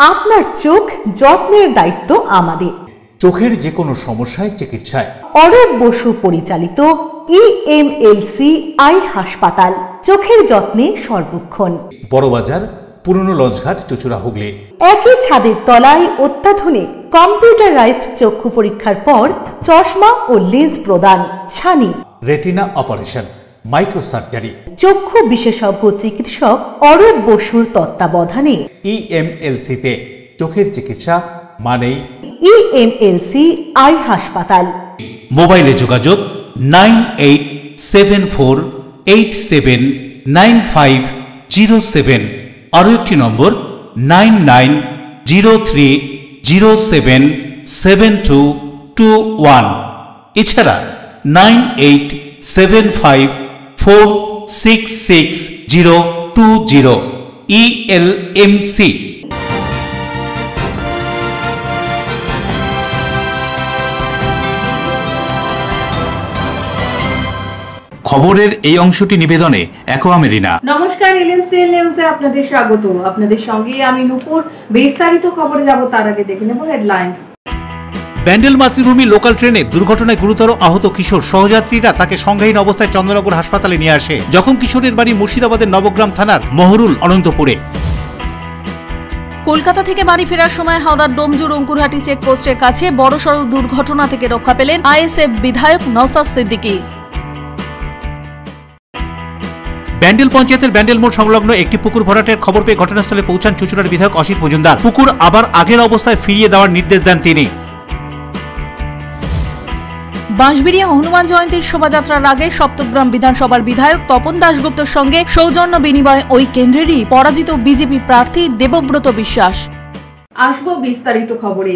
আপনার চোখ যত্নের দায়িত্ব আমাদের। চোখের যে কোনো সমস্যায় চিকিৎসায় অরূপ বসু পরিচালিত EMLC আই হাসপাতাল, চোখের যত্নে সর্বক্ষণ। বড়বাজার, পুরনো লঞ্চঘাট, চুচুড়া, হুগলি। একই ছাদের তলায় অত্যাধুনিক কম্পিউটারাইজড চক্ষু পরীক্ষার পর চশমা ও লেন্স প্রদান, ছানি, রেটিনা অপারেশন, মাইক্রো সার্জারি। চক্ষু বিশেষজ্ঞ চিকিৎসক অরূপ বসুর তত্ত্বাবধানে EMLC-তে চোখের চিকিৎসা মানেই EMLC আই হাসপাতাল। মোবাইলে যোগাযোগ 9874879507। আরও একটি নম্বর 9903077221। এছাড়া 9875466020। ELMC। খবরের এই অংশটি নিবেদনে অ্যাকোয়া মেরিনা। নমস্কার, এলএমসিএল নিউজে আপনাদের স্বাগত। আপনাদের সঙ্গে আমি নূপুর। বিস্তারিত খবরে যাব তার আগে দেখে নেব হেডলাইন্স। ব্যান্ডেল মাতৃভূমি লোকাল ট্রেনে দুর্ঘটনায় গুরুতর আহত কিশোর। সহযাত্রীরা তাকে সংজ্ঞাহীন অবস্থায় চন্দ্রনগর হাসপাতালে নিয়ে আসে। জখম কিশোরের বাড়ি মুর্শিদাবাদের নবগ্রাম থানার মহরুল অনন্তপুরে। কলকাতা থেকে বাড়ি ফেরার সময় হাওড়ার ডোমজুর অঙ্কুরহাটি চেকপোস্টের কাছে বড়সড় দুর্ঘটনা থেকে রক্ষা পেলেন আইএসএফ বিধায়ক নওশাদ সিদ্দিকী। ব্যান্ডেল পঞ্চায়েতের ব্যান্ডেল মোড় সংলগ্ন একটি পুকুর ভরাটের খবর পেয়ে ঘটনাস্থলে পৌঁছান চুচুড়ার বিধায়ক অসিত মজুমদার। পুকুর আবার আগের অবস্থায় ফিরিয়ে দেওয়ার নির্দেশ দেন তিনি। বাঁশবেড়িয়া হনুমান জয়ন্তীর শোভাযাত্রার আগে সপ্তগ্রাম বিধানসভার বিধায়ক তপন দাশগুপ্তর সঙ্গে সৌজন্য বিনিময় ওই কেন্দ্রেরই পরাজিত বিজেপি প্রার্থী দেবব্রত বিশ্বাস। আসবো বিস্তারিত খবরে।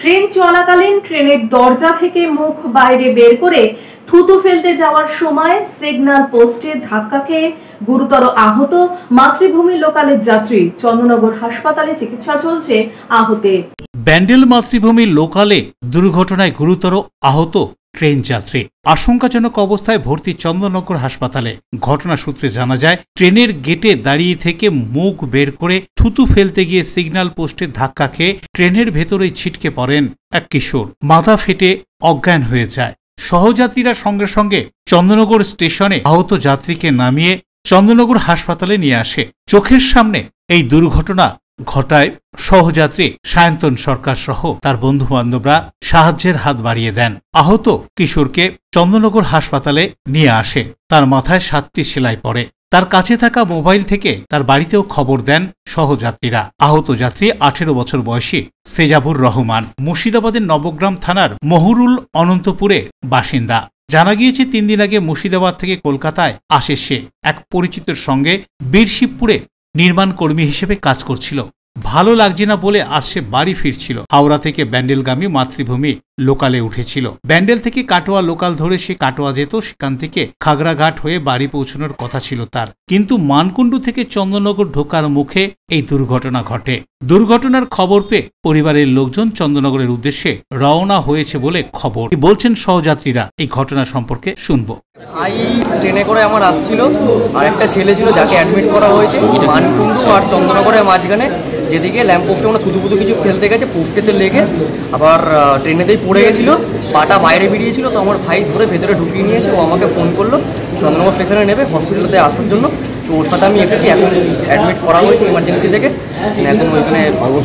ট্রেন চলাকালীন ট্রেনের দরজা থেকে মুখ বাইরে বের করে থুতু ফেলতে যাওয়ার সময় সিগন্যাল পোস্টে ধাক্কা খেয়ে গুরুতর আহত মাতৃভূমি লোকালের যাত্রী। চন্দ্রনগর হাসপাতালে চিকিৎসা চলছে আহতের। ব্যান্ডেল মাতৃভূমি লোকালে দুর্ঘটনায় গুরুতর আহত ট্রেন যাত্রী আশঙ্কাজনক অবস্থায় ভর্তি চন্দ্রনগর হাসপাতালে। ঘটনা সূত্রে জানা যায়, ট্রেনের গেটে দাঁড়িয়ে থেকে মুখ বের করে থুতু ফেলতে গিয়ে সিগন্যাল পোস্টে ধাক্কা খেয়ে ট্রেনের ভেতরেই ছিটকে পড়েন এক কিশোর। মাথা ফেটে অজ্ঞান হয়ে যায়। সহযাত্রীরা সঙ্গে সঙ্গে চন্দ্রনগর স্টেশনে আহত যাত্রীকে নামিয়ে চন্দ্রনগর হাসপাতালে নিয়ে আসে। চোখের সামনে এই দুর্ঘটনা ঘটায় সহযাত্রী সায়ন্তন সরকার সহ তার বন্ধু বান্ধবরা সাহায্যের হাত বাড়িয়ে দেন। আহত কিশোরকে চন্দ্রনগর হাসপাতালে নিয়ে আসে। তার মাথায় 7টি সেলাই পড়ে। তার কাছে থাকা মোবাইল থেকে তার বাড়িতেও খবর দেন সহযাত্রীরা। আহত যাত্রী 18 বছর বয়সী সেজাবুর রহমান, মুর্শিদাবাদের নবগ্রাম থানার মহরুল অনন্তপুরের বাসিন্দা। জানা গিয়েছে 3 দিন আগে মুর্শিদাবাদ থেকে কলকাতায় আসে সে। এক পরিচিতের সঙ্গে বীরশিবপুরে নির্মাণ কর্মী হিসেবে কাজ করছিল। ভালো লাগছে না বলে আজ সে বাড়ি ফিরছিল। হাওড়া থেকে ব্যান্ডেলগামী মাতৃভূমি লোকালে উঠেছিল। ব্যান্ডেল থেকে কাটোয়া লোকাল ধরে সে কাটোয়া যেত। সেখান থেকে খাগড়াঘাট হয়ে বাড়ি পৌঁছানোর কথা ছিল তার, কিন্তু মানকুণ্ডু থেকে চন্দ্রনগর ঢোকার মুখে এই দুর্ঘটনা ঘটে। দুর্ঘটনার খবর পেয়ে পরিবারের লোকজন চন্দ্রনগরের উদ্দেশ্যে রওনা হয়েছে বলে খবর। বলছেন সহযাত্রীরা। এই ঘটনা সম্পর্কে শুনবো। ট্রেনে করে আমার আসছিল, আর একটা ছেলে ছিল যাকে অ্যাডমিট করা হয়েছে মানকুণ্ডু আর চন্দ্রনগরের মাঝখানে, যেদিকে ল্যাম্প পোস্টে কোনো থুতুপুতু কিছু ফেলতে গেছে, পোস্টেতে লেগে আবার ট্রেনেতেই পড়ে গেছিল। পাটা বাইরে বেরিয়েছিল, তো আমার ভাই ধরে ভেতরে ঢুকিয়ে নিয়েছে। ও আমাকে ফোন করলো চন্দ্রনগর স্টেশনে নেবে হসপিটালতে আসার জন্য। তো ওর সাথে আমি এসেছি। এখন অ্যাডমিট করা হয়েছে ইমার্জেন্সি থেকে। এখন ওইখানে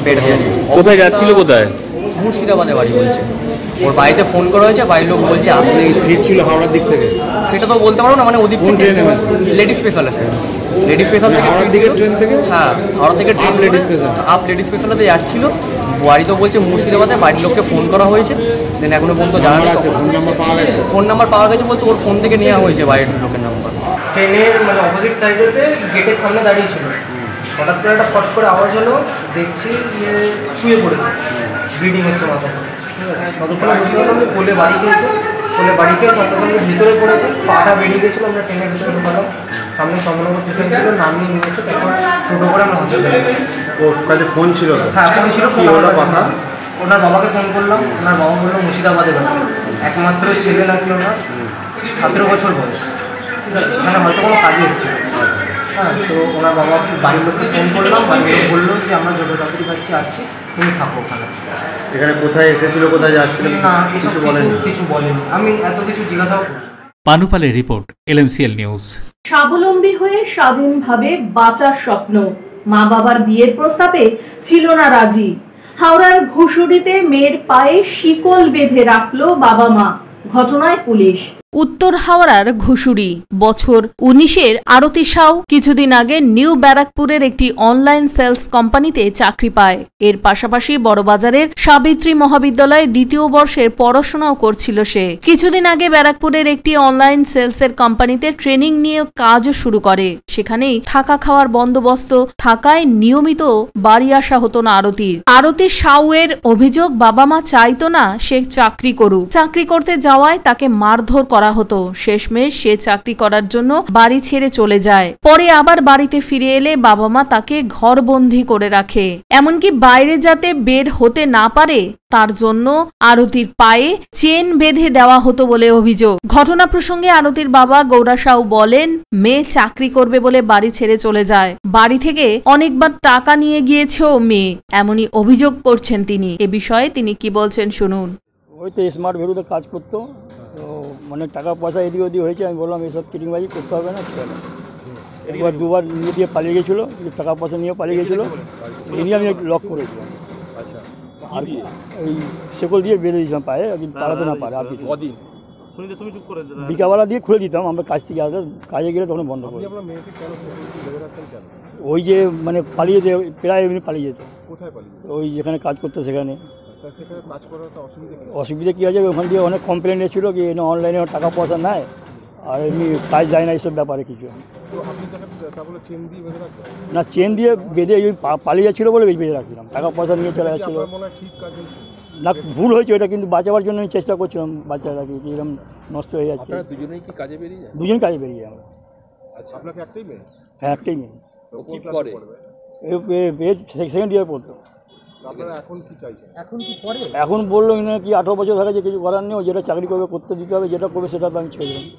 বেড হয়ে আছে। কোথায় যাচ্ছিল? কোথায়? মুর্শিদাবাদে বাড়ি বলছে। ওর বাড়িতে ফোন করা হয়েছে, বাড়ির লোক বলছে আসছে। ফিরছিল হাওড়ার দিক থেকে? সেটা তো বলতে পারবো না, মানে ওদিক থেকে লেডি স্পেশালে। লেডি স্পেশাল থেকে ট্রেন থেকে? হ্যাঁ, হাওড়া থেকে ট্রেন আপ লেডি স্পেশালেতে যাচ্ছিল। বাড়ি তো বলছে মুর্শিদাবাদে, বাড়ির লোককে ফোন করা হয়েছে। দেন এখনো পর্যন্ত জানা যাচ্ছে ফোন নাম্বার পাওয়া গেছে বলতে ওর ফোন থেকে নেওয়া হয়েছে বাড়ির লোকের নাম্বার। ট্রেনের মানে অপোজিট সাইডেতে গেটের সামনে দাঁড়িয়ে ছিল। হঠাৎ করে একটা ফট করে আওয়াজ হলো, দেখছি যে শুয়ে পড়েছে, ব্লিডিং হচ্ছে মাথা থেকে। ততক্ষণে বুঝতে পারলাম যে কোলে বাড়ি খেয়েছে। কোলে বাড়ি খেয়ে সঙ্গে সঙ্গে ভিতরে পড়েছে, পাটা বেরিয়ে গেছিলো। আমরা ট্রেনের ভিতরে ঢোকালাম। সামনে চন্দ্রনগর স্টেশন ছিল, নামিয়ে নিয়ে এসে তারপর টোটো করে আমরা হসপিটালে গেছি। ওর কাছে ফোন ছিল? হ্যাঁ, ফোন ছিল। কথা ওনার বাবাকে ফোন করলাম। ওনার বাবা বললো মুর্শিদাবাদে বাড়ি। একমাত্র ছেলে নাকি ওনার, 17 বছর বয়স। এখানে হয়তো কোনো কাজে এসেছিল। হ্যাঁ, তো ওনার বাবা বাড়ির লোককে ফোন করলাম, বাড়ির লোক বললো যে আমরা ছোটো চাকরি পাচ্ছি, আসছি, তুমি থাকো ওখানে। এখানে কোথায় এসেছিল, কোথায় যাচ্ছিল না, কিছু বলেনি? কিছু বলেনি, আমি এত কিছু জিজ্ঞাসাও। পানুপালের রিপোর্ট, LMCL নিউজ। স্বাবলম্বী হয়ে স্বাধীনভাবে বাঁচার স্বপ্ন, মা বাবার বিয়ের প্রস্তাবে ছিল না রাজি। হাওড়ার ঘুষুরিতে মেয়ের পায়ে শিকল বেঁধে রাখলো বাবা মা, ঘটনায় পুলিশ। উত্তর হাওড়ার ঘুষুরি, বছর 19-এর আরতি সাউ কিছুদিন আগে নিউ ব্যারাকপুরের একটি অনলাইন সেলস কোম্পানিতে চাকরি পায়। এর পাশাপাশি বড়বাজারের সাবিত্রী মহাবিদ্যালয়ে 2য় বর্ষের পড়াশোনাও করছিল সে। কিছুদিন আগে ব্যারাকপুরের একটি অনলাইন সেলসের কোম্পানিতে ট্রেনিং নিয়ে কাজও শুরু করে। সেখানেই থাকা খাওয়ার বন্দোবস্ত থাকায় নিয়মিত বাড়ি আসা হতো না আরতির। আরতি সাউয়ের অভিযোগ, বাবা মা চাইতো না সে চাকরি করুক। চাকরি করতে যাওয়ায় তাকে মারধর করা হতো। শেষমেশ সে চাকরি করার জন্য বাড়ি ছেড়ে চলে যায়। পরে আবার বাড়িতে ফিরে এলে বাবা মা তাকে ঘরবন্দি করে রাখে, এমনকি বাইরে যাতে বের হতে না পারে তার জন্য আরতির পায়ে চেন বেঁধে দেওয়া হতো বলে অভিযোগ। ঘটনা প্রসঙ্গে আরতির বাবা গৌরা সাউ বলেন, মেয়ে চাকরি করবে বলে বাড়ি ছেড়ে চলে যায়। বাড়ি থেকে অনেকবার টাকা নিয়ে গিয়েছেও মেয়ে, এমনই অভিযোগ করছেন তিনি। এ বিষয়ে তিনি কি বলছেন শুনুন। ওই তো স্মার্ট ভ্যালুতে কাজ করতো, তো মানে টাকা পয়সা এদিক ওদিক হয়েছে। আমি বললাম এসব চিটিংবাজি করতে হবে না, চলো। একবার দুবার নিয়ে দিয়ে পালিয়ে গেছিলো, টাকা পয়সা নিয়ে পালিয়ে গেছিলো, এই নিয়ে আমি লক করেছিলাম। আর এই শেকল দিয়ে বেঁধে দিয়েছিলাম পায়ে, পালাতে না পারে। আর কিছু বিকাবেলা দিয়ে খুলে দিতাম, আমরা কাজ থেকে আসলে কাজে গেলে তখন বন্ধ করে। ওই যে মানে পালিয়ে যেত, প্রায় এমনি পালিয়ে যেত। ওই যেখানে কাজ করতো সেখানে। অসুবিধা কী আছে, ওখান দিয়ে অনেক কমপ্লেন এসেছিল কি অনলাইনে টাকা পয়সা নেয় আর এমনি কাজ যায় না, এইসব ব্যাপারে কিছু না। চেন দিয়ে বেঁধে পালিয়ে যাচ্ছিলো বলে বেঁধে রাখছিলাম, টাকা পয়সা নিয়ে চলে যাচ্ছিলো না। ভুল হয়েছে ওটা, কিন্তু বাঁচাবার জন্য আমি চেষ্টা করছিলাম বাচ্চাটাকে, এরকম নষ্ট হয়ে যাচ্ছে। দুজনেই কি কাজে বেরিয়ে যায়? দুজন কাজে বেরিয়ে যায়। আচ্ছা, আপনাকে একটাই মেয়ে? হ্যাঁ, একটাই মেয়ে। সেকেন্ড ইয়ার পড়তো। এখন বললো না কি 18 বছর হয়ে গেছে, কিছু করার নেই, যেটা চাকরি করবে করতে দিতে হবে, যেটা করবে সেটা তো আমি ছেড়ে দেবো।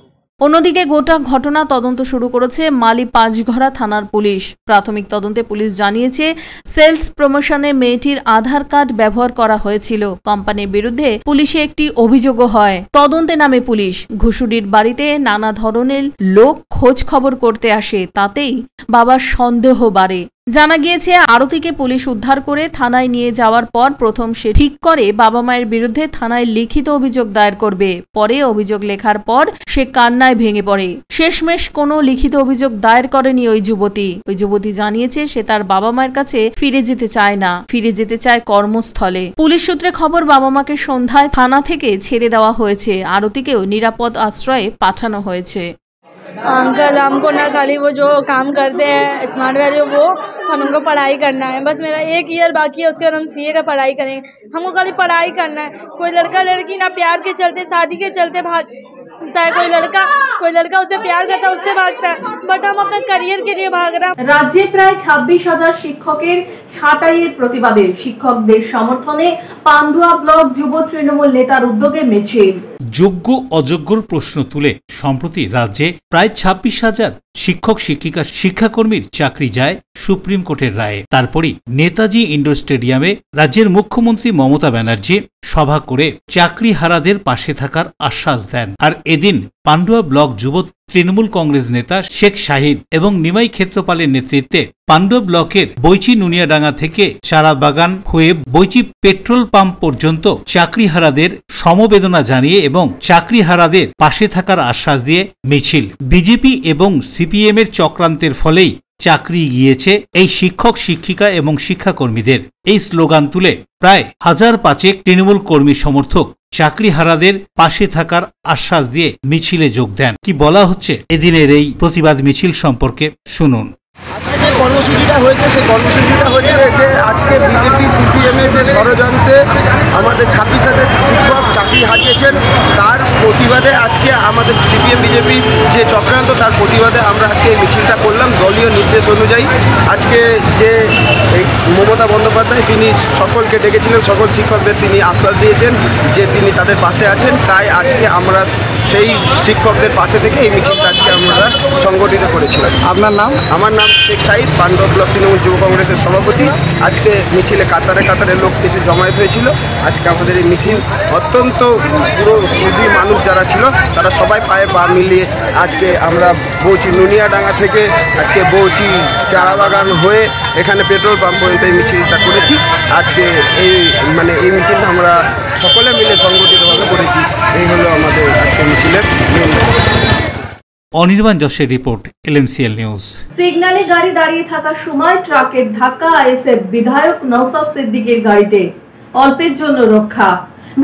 অন্যদিকে গোটা ঘটনা তদন্ত শুরু করেছে মালি পাঁচঘড়া থানার পুলিশ। প্রাথমিক তদন্তে পুলিশ জানিয়েছে, সেলস প্রমোশনে মেয়েটির আধার কার্ড ব্যবহার করা হয়েছিল। কোম্পানির বিরুদ্ধে পুলিশে একটি অভিযোগও হয়। তদন্তে নামে পুলিশ। ঘুষুরির বাড়িতে নানা ধরনের লোক খোঁজ খবর করতে আসে, তাতেই বাবার সন্দেহ বাড়ে। জানা গিয়েছে, আরতিকে পুলিশ উদ্ধার করে থানায় নিয়ে যাওয়ার পর প্রথম সে ঠিক করে বাবা মায়ের বিরুদ্ধে থানায় লিখিত অভিযোগ দায়ের করবে। পরে অভিযোগ লেখার পর সে কান্নায় ভেঙে পড়ে। শেষমেশ কোনো লিখিত অভিযোগ দায়ের করেনি ওই যুবতী। ওই যুবতী জানিয়েছে সে তার বাবা মায়ের কাছে ফিরে যেতে চায় না, ফিরে যেতে চায় কর্মস্থলে। পুলিশ সূত্রে খবর, বাবা মাকে সন্ধ্যায় থানা থেকে ছেড়ে দেওয়া হয়েছে। আরতিকেও নিরাপদ আশ্রয়ে পাঠানো হয়েছে। अंकल, हमको ना खाली वो जो काम करते हैं स्मार्ट वैल्यू, वो हम उनको पढ़ाई करना है। बस मेरा 1 ईयर बाकी है, उसके बाद हम CA का पढ़ाई करेंगे। हमको खाली पढ़ाई करना है। कोई लड़का लड़की ना प्यार के चलते, शादी के चलते भागता है। कोई लड़का उसे प्यार करता है, उससे भागता है, बट हम अपने करियर के लिए भाग रहे हैं। রাজ্যে প্রায় 26,000 শিক্ষকের ছাঁটাইয়ের প্রতিবাদে শিক্ষকদের সমর্থনে পান্ডুয়া ব্লক যুব তৃণমূল নেতার উদ্যোগে মিছিল। যোগ্য অযোগ্যর প্রশ্ন তুলে সম্প্রতি রাজ্যে প্রায় 26,000 শিক্ষক শিক্ষিকা শিক্ষাকর্মীর চাকরি যায় সুপ্রিম কোর্টের রায়ে। তারপরই নেতাজি ইন্ডোর স্টেডিয়ামে রাজ্যের মুখ্যমন্ত্রী মমতা ব্যানার্জি সভা করে চাকরিহারাদের পাশে থাকার আশ্বাস দেন। আর এদিন পান্ডুয়া ব্লক যুব তৃণমূল কংগ্রেস নেতা শেখ শাহিদ এবং নিমাই ক্ষেত্রপালের নেতৃত্বে পান্ডুয়া ব্লকের বৈচি নুনিয়াডাঙ্গা থেকে চারাবাগান হয়ে বৈচি পেট্রোল পাম্প পর্যন্ত চাকরিহারাদের সমবেদনা জানিয়ে এবং চাকরিহারাদের পাশে থাকার আশ্বাস দিয়ে মিছিল। বিজেপি এবং CPM এর চক্রান্তের ফলেই চাকরি গিয়েছে এই শিক্ষক শিক্ষিকা এবং শিক্ষাকর্মীদের। এই স্লোগান তুলে প্রায় 1005 তৃণমূল কর্মী সমর্থক চাকরিহারাদের পাশে থাকার আশ্বাস দিয়ে মিছিলে যোগ দেন। কি বলা হচ্ছে এদিনের এই প্রতিবাদ মিছিল সম্পর্কে শুনুন। আজকে যে কর্মসূচিটা হয়েছে, সেই কর্মসূচিটা হচ্ছে যে আজকে বিজেপি CPM এর যে ষড়যন্ত্রে আমাদের 26,000 শিক্ষক চাকরি হারিয়েছেন, তার প্রতিবাদে আজকে আমাদের CPM বিজেপি যে চক্রান্ত, তার প্রতিবাদে আমরা আজকে এই মিছিলটা করলাম। দলীয় নির্দেশ অনুযায়ী আজকে যে মমতা বন্দ্যোপাধ্যায় তিনি সকলকে ডেকেছিলেন, সকল শিক্ষকদের তিনি আশ্বাস দিয়েছেন যে তিনি তাদের পাশে আছেন। তাই আজকে আমরা সেই শিক্ষকদের পাশে থেকে এই মিছিলটা আজকে আমরা সংগঠিত করেছিলাম। আপনার নাম? আমার নাম শেখ সাইদ, পান্ডব ব্লক তৃণমূল যুব কংগ্রেসের সভাপতি। আজকে মিছিলে কাতারে কাতারে লোক এসে জমায়েত হয়েছিল। আজকে আমাদের এই মিছিল অত্যন্ত পুরো মানুষ যারা ছিল তারা সবাই পায়ে পা মিলিয়ে আজকে আমরা বৌচি নুনিয়াডাঙ্গা থেকে আজকে বৌচি চারাবাগান হয়ে এখানে পেট্রোল পাম্প পর্যন্ত এই মিছিলটা করেছি। আজকে এই মিছিলটা আমরা সকলে মিলে সংগঠিতভাবে করেছি। এই হলো আমাদের আজকে মিছিলের মেন। অনির্বাণ যশের রিপোর্ট, LMCL নিউজ। সিগন্যালে গাড়ি দাঁড়িয়ে থাকার সময় ট্রাকের ধাক্কা আইএসএফ বিধায়ক নওশাদ সিদ্দিকীর গাড়িতে, অল্পের জন্য রক্ষা।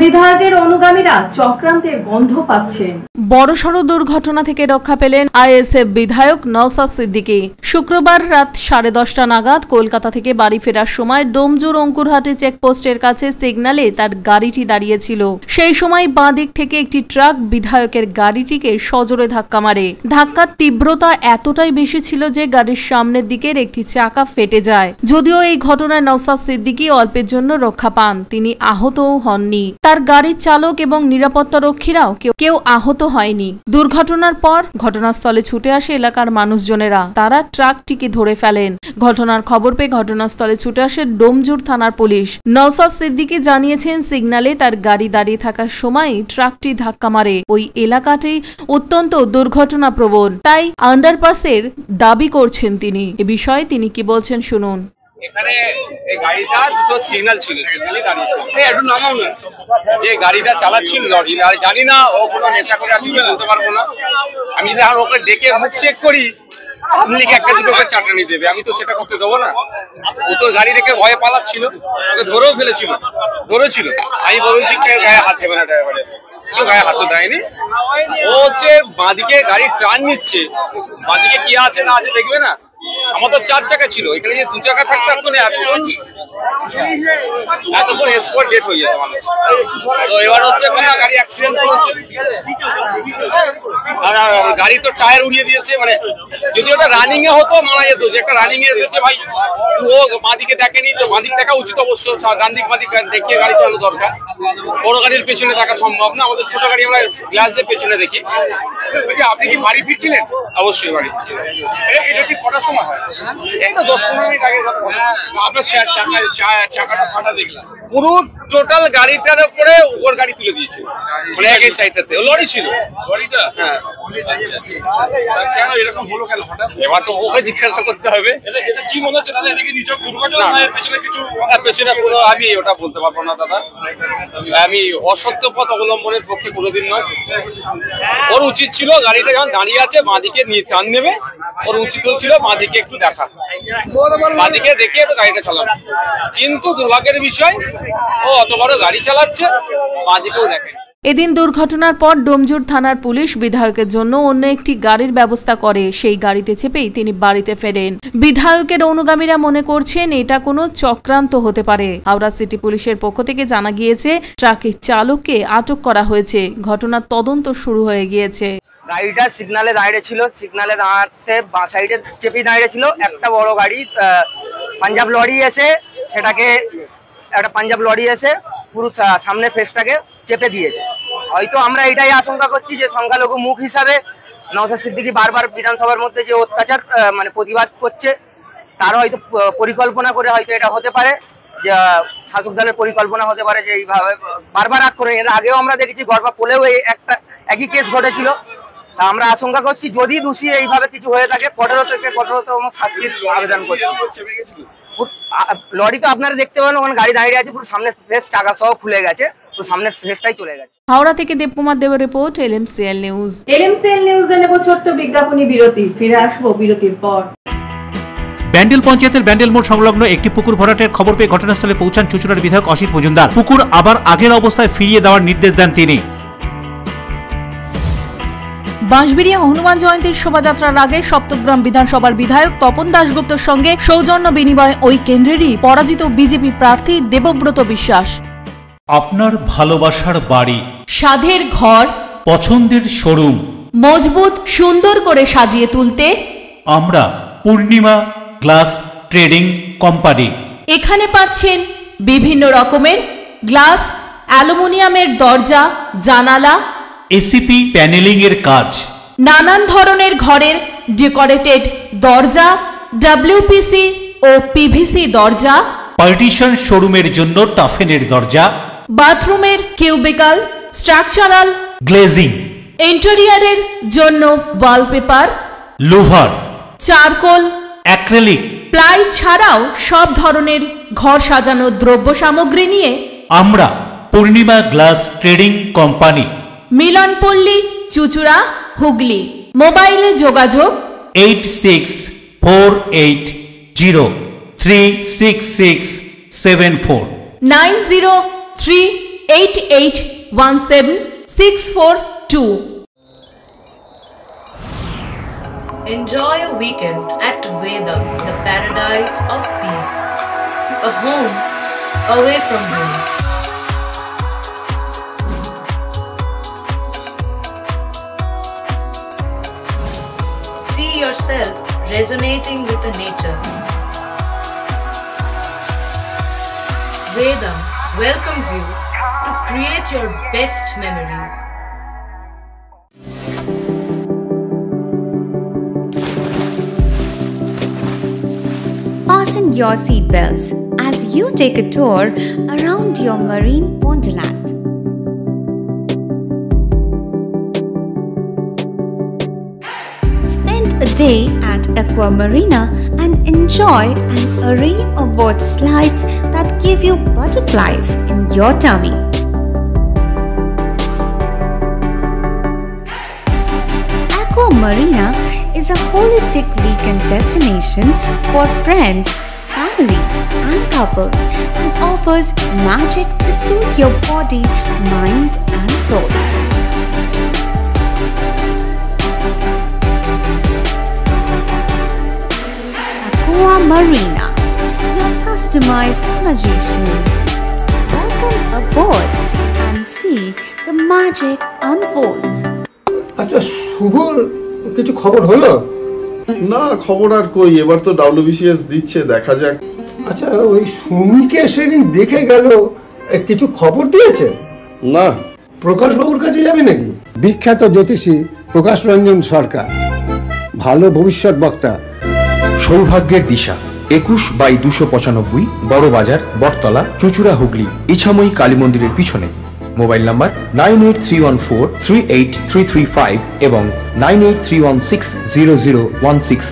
বিধায়কের অনুগামীরা চক্রান্তের গন্ধ পাচ্ছেন। বড়সড় দুর্ঘটনা থেকে রক্ষা পেলেন আইএসএফ বিধায়ক নওশাদ সিদ্দিকী। শুক্রবার রাত 10:30 নাগাদ কলকাতা থেকে বাড়ি ফেরার সময় ডোমজুর অঙ্কুরহাটি চেকপোস্টের কাছে সিগন্যালে তার গাড়িটি দাঁড়িয়েছিল। সেই সময় বাঁ দিক থেকে একটি ট্রাক বিধায়কের গাড়িটিকে সজোরে ধাক্কা মারে। ধাক্কার তীব্রতা এতটাই বেশি ছিল যে গাড়ির সামনের দিকের একটি চাকা ফেটে যায়। যদিও এই ঘটনায় নওশাদ সিদ্দিকী অল্পের জন্য রক্ষা পান, তিনি আহতও হননি। তার গাড়ির চালক এবং নিরাপত্তারক্ষীরাও কেউ আহত হয়নি। দুর্ঘটনার পর ঘটনাস্থলে ছুটে আসে এলাকার মানুষজনেরা। তারা ট্রাকটিকে ধরে ফেলেন। ঘটনার খবর পেয়ে ঘটনাস্থলে ছুটে আসে ডোমজুর থানার পুলিশ। নওশাদ সিদ্দিকী জানিয়েছেন, সিগন্যালে তার গাড়ি দাঁড়িয়ে থাকার সময় ট্রাকটি ধাক্কা মারে। ওই এলাকাটি অত্যন্ত দুর্ঘটনাপ্রবণ, তাই আন্ডারপাসের দাবি করছেন তিনি। এ বিষয়ে তিনি কি বলছেন শুনুন। এখানে এই গাড়িটা দুটো সিগন্যাল ছিল, সিগন্যালই দাঁড়িয়েছিল। একটু নামাও না। যে গাড়িটা চালাচ্ছিল লরি, জানি না ও কোনো নেশা করে আছে বলতে পারবো না। আমি যদি আর ওকে ডেকে মুখ চেক করি, আপনি একটা দুটো করে চাটানি দেবে, আমি তো সেটা করতে দেবো না। ও তো গাড়ি রেখে ভয়ে পালাচ্ছিল, ওকে ধরেও ফেলেছিল, ধরেছিল। আমি বলেছি কেউ গায়ে হাত দেবে না, ড্রাইভারের কেউ গায়ে হাত তো দেয়নি। ও হচ্ছে বাঁদিকে গাড়ির টার্ন নিচ্ছে, বাঁদিকে কি আছে না আছে দেখবে না। আমার তো 4 চাকা ছিল, এখানে যে 2 চাকা থাকতো এতক্ষণ স্পট ডেট হয়ে যেত মানুষ। তো এবার হচ্ছে গাড়ি অ্যাক্সিডেন্ট করেছে, আর গাড়ি তো টায়ার উড়িয়ে দিয়েছে। মানে যদি ওটা রানিং এ হতো মানা যেত, যে একটা রানিং এ এসেছে ভাই, ও বাঁদিকে দেখেনি, তো বাঁদিক দেখা উচিত অবশ্য। ডান দিক বাঁদিক দেখিয়ে গাড়ি চালানো দরকার। বড় গাড়ির পেছনে দেখা সম্ভব না, আমাদের ছোট গাড়ি আমরা গ্লাস দিয়ে পেছনে দেখি। আপনি কি বাড়ি ফিরছিলেন? অবশ্যই বাড়ি ফিরছিলেন। এটা ঠিক কটার সময় হয়? এই তো 10-15 মিনিট আগে কথা। আপনার চাকাটা ফাটা দেখলাম। পুরো টোটাল গাড়িটার উপরে ওর গাড়ি তুলে দিয়েছে, মানে একই সাইডটাতে লরি ছিল লরিটা। হ্যাঁ, কেন এরকম হলো কেন হঠাৎ? এবার তো ওকে জিজ্ঞাসা করতে হবে। এটা কি মনে হচ্ছে দাদা, এটা কি নিছক দুর্ঘটনা না পেছনে কিছু? পেছনে পুরো আমি ওটা বলতে পারবো না দাদা, আমি অসত্য পথ অবলম্বনের পক্ষে কোনোদিন নয়। ওর উচিত ছিল গাড়িটা যখন দাঁড়িয়ে আছে বাঁদিকে টার্ন নেবে, ওর উচিত ছিল বাঁদিকে একটু দেখা, বাঁদিকে দেখে একটু গাড়িটা চালানো। কিন্তু দুর্ভাগ্যের বিষয়, ও অত বড় গাড়ি চালাচ্ছে, বাঁদিকেও দেখে। এদিন দুর্ঘটনার পর ডোমজুর থানার পুলিশ বিধায়কের জন্য অন্য একটি গাড়ির ব্যবস্থা করে। সেই গাড়িতে চেপেই তিনি বাড়িতে ফেরেন। বিধায়কের অনুগামীরা মনে করছেন এটা কোনো চক্রান্ত হতে পারে। হাওড়া সিটি পুলিশের পক্ষ থেকে জানা গিয়েছে, ট্রাকের চালককে আটক করা হয়েছে। ঘটনার তদন্ত শুরু হয়ে গিয়েছে। গাড়িটা সিগনালে দাঁড়িয়ে ছিল, সিগনালে দাঁড়াতে বাঁ সাইডে চেপে দাঁড়িয়ে ছিল। একটা বড় গাড়ি পাঞ্জাব লরি এসে সেটাকে, একটা পাঞ্জাব লরি এসে পুরো সামনে ফেসটাকে চেপে দিয়েছে। হয়তো আমরা এটাই আশঙ্কা করছি যে সংখ্যালঘু মুখ হিসাবে নওশাদ সিদ্দিকী বারবার বিধানসভার মধ্যে যে অত্যাচার প্রতিবাদ করছে, তার হয়তো পরিকল্পনা করে হয়তো এটা হতে পারে, যে শাসক দলের পরিকল্পনা হতে পারে যে এইভাবে বারবার আক্রমণ। এর আগেও আমরা দেখেছি গড়বা পোলেও একই কেস ঘটেছিল। আমরা আশঙ্কা করছি যদি দোষী এইভাবে কিছু হয়ে থাকে, কঠোর থেকে কঠোরতম শাস্তির আবেদন করছি। লরি তো আপনারা দেখতে পাবেন, ওখানে গাড়ি দাঁড়িয়ে আছে, পুরো সামনে ফেস চাকা সহ খুলে গেছে, তো সামনের ফেসটাই চলে গেছে। হাওড়া থেকে দেবকুমার দেবের রিপোর্ট, LMCL নিউজ। LMCL নিউজে নেব ছোট্ট বিজ্ঞাপনী বিরতি, ফিরে আসবো বিরতির পর। ব্যান্ডেল পঞ্চায়েতের ব্যান্ডেল মোড় সংলগ্ন একটি পুকুর ভরাটের খবর পেয়ে ঘটনাস্থলে পৌঁছান চুঁচুড়ার বিধায়ক অসিত মজুমদার। পুকুর আবার আগের অবস্থায় ফিরিয়ে দেওয়ার নির্দেশ দেন তিনি। বাঁশবেড়িয়া হনুমান জয়ন্তীর শোভাযাত্রার আগে সপ্তগ্রাম বিধানসভার বিধায়ক তপন দাশগুপ্তর সঙ্গে সৌজন্য বিনিময় ওই কেন্দ্রেরই পরাজিত বিজেপি প্রার্থী দেবব্রত বিশ্বাস। আপনার ভালোবাসার বাড়ি, সাধের ঘর, পছন্দের শোরুম মজবুত সুন্দর করে সাজিয়ে তুলতে আমরা পূর্ণিমা গ্লাস ট্রেডিং কোম্পানি। এখানে পাচ্ছেন বিভিন্ন রকমের গ্লাস, অ্যালুমিনিয়ামের দরজা, জানালা, এসিপি প্যানেলিং এর কাজ, নানান ধরনের ঘরের ডেকোরেটেড দরজা, ডব্লিউপিসি ও পিভিসি দরজা, পার্টিশন শোরুমের জন্য টাফেনের দরজা, বাথরুমের কিউবিকাল, স্ট্রাকচারাল গ্লেজিং, ইন্টেরিয়রের জন্য wallpaper, louver, charcoal, acrylic, ply ছাড়াও সব ধরনের ঘর সাজানোর দ্রব্য সামগ্রী নিয়ে আমরা Purnima glass trading company, Milanpalli, Chuchura, Hooghly. মোবাইলে যোগাযোগ 8640366674, 9038817642। Enjoy a weekend at Vedam, the paradise of peace. A home away from home. See yourself resonating with the nature. Vedam welcomes you to create your best memories. Fasten your seatbelts as you take a tour around your marine wonderland. Spend a day at Aqua Marina and enjoy an array of water slides that give you butterflies in your tummy. Aqua Marina is a holistic weekend destination for friends, family, and couples and offers magic to soothe your body, mind, and soul. Aqua Marina, your customized magician. Welcome aboard and see the magic unfold. আচ্ছা, শুভর কিছু খবর হলো? না, খবর আর কই, এবার তো WBCS দিচ্ছে, দেখা যাক। আচ্ছা, ওই সুমিকে সেদিন দেখে গেল, কিছু খবর দিয়েছে? না। প্রকাশবাবুর কাছে যাবে নাকি? বিখ্যাত জ্যোতিষী প্রকাশ রঞ্জন সরকার, ভালো ভবিষ্যৎ বক্তা। সৌভাগ্যের দিশা, 21/295 বড় বাজার, বটতলা, চুচুড়া, হুগলি, ইছাময়ী কালী মন্দিরের পিছনে। মোবাইল নাম্বার 9831438335 এবং 9831600016।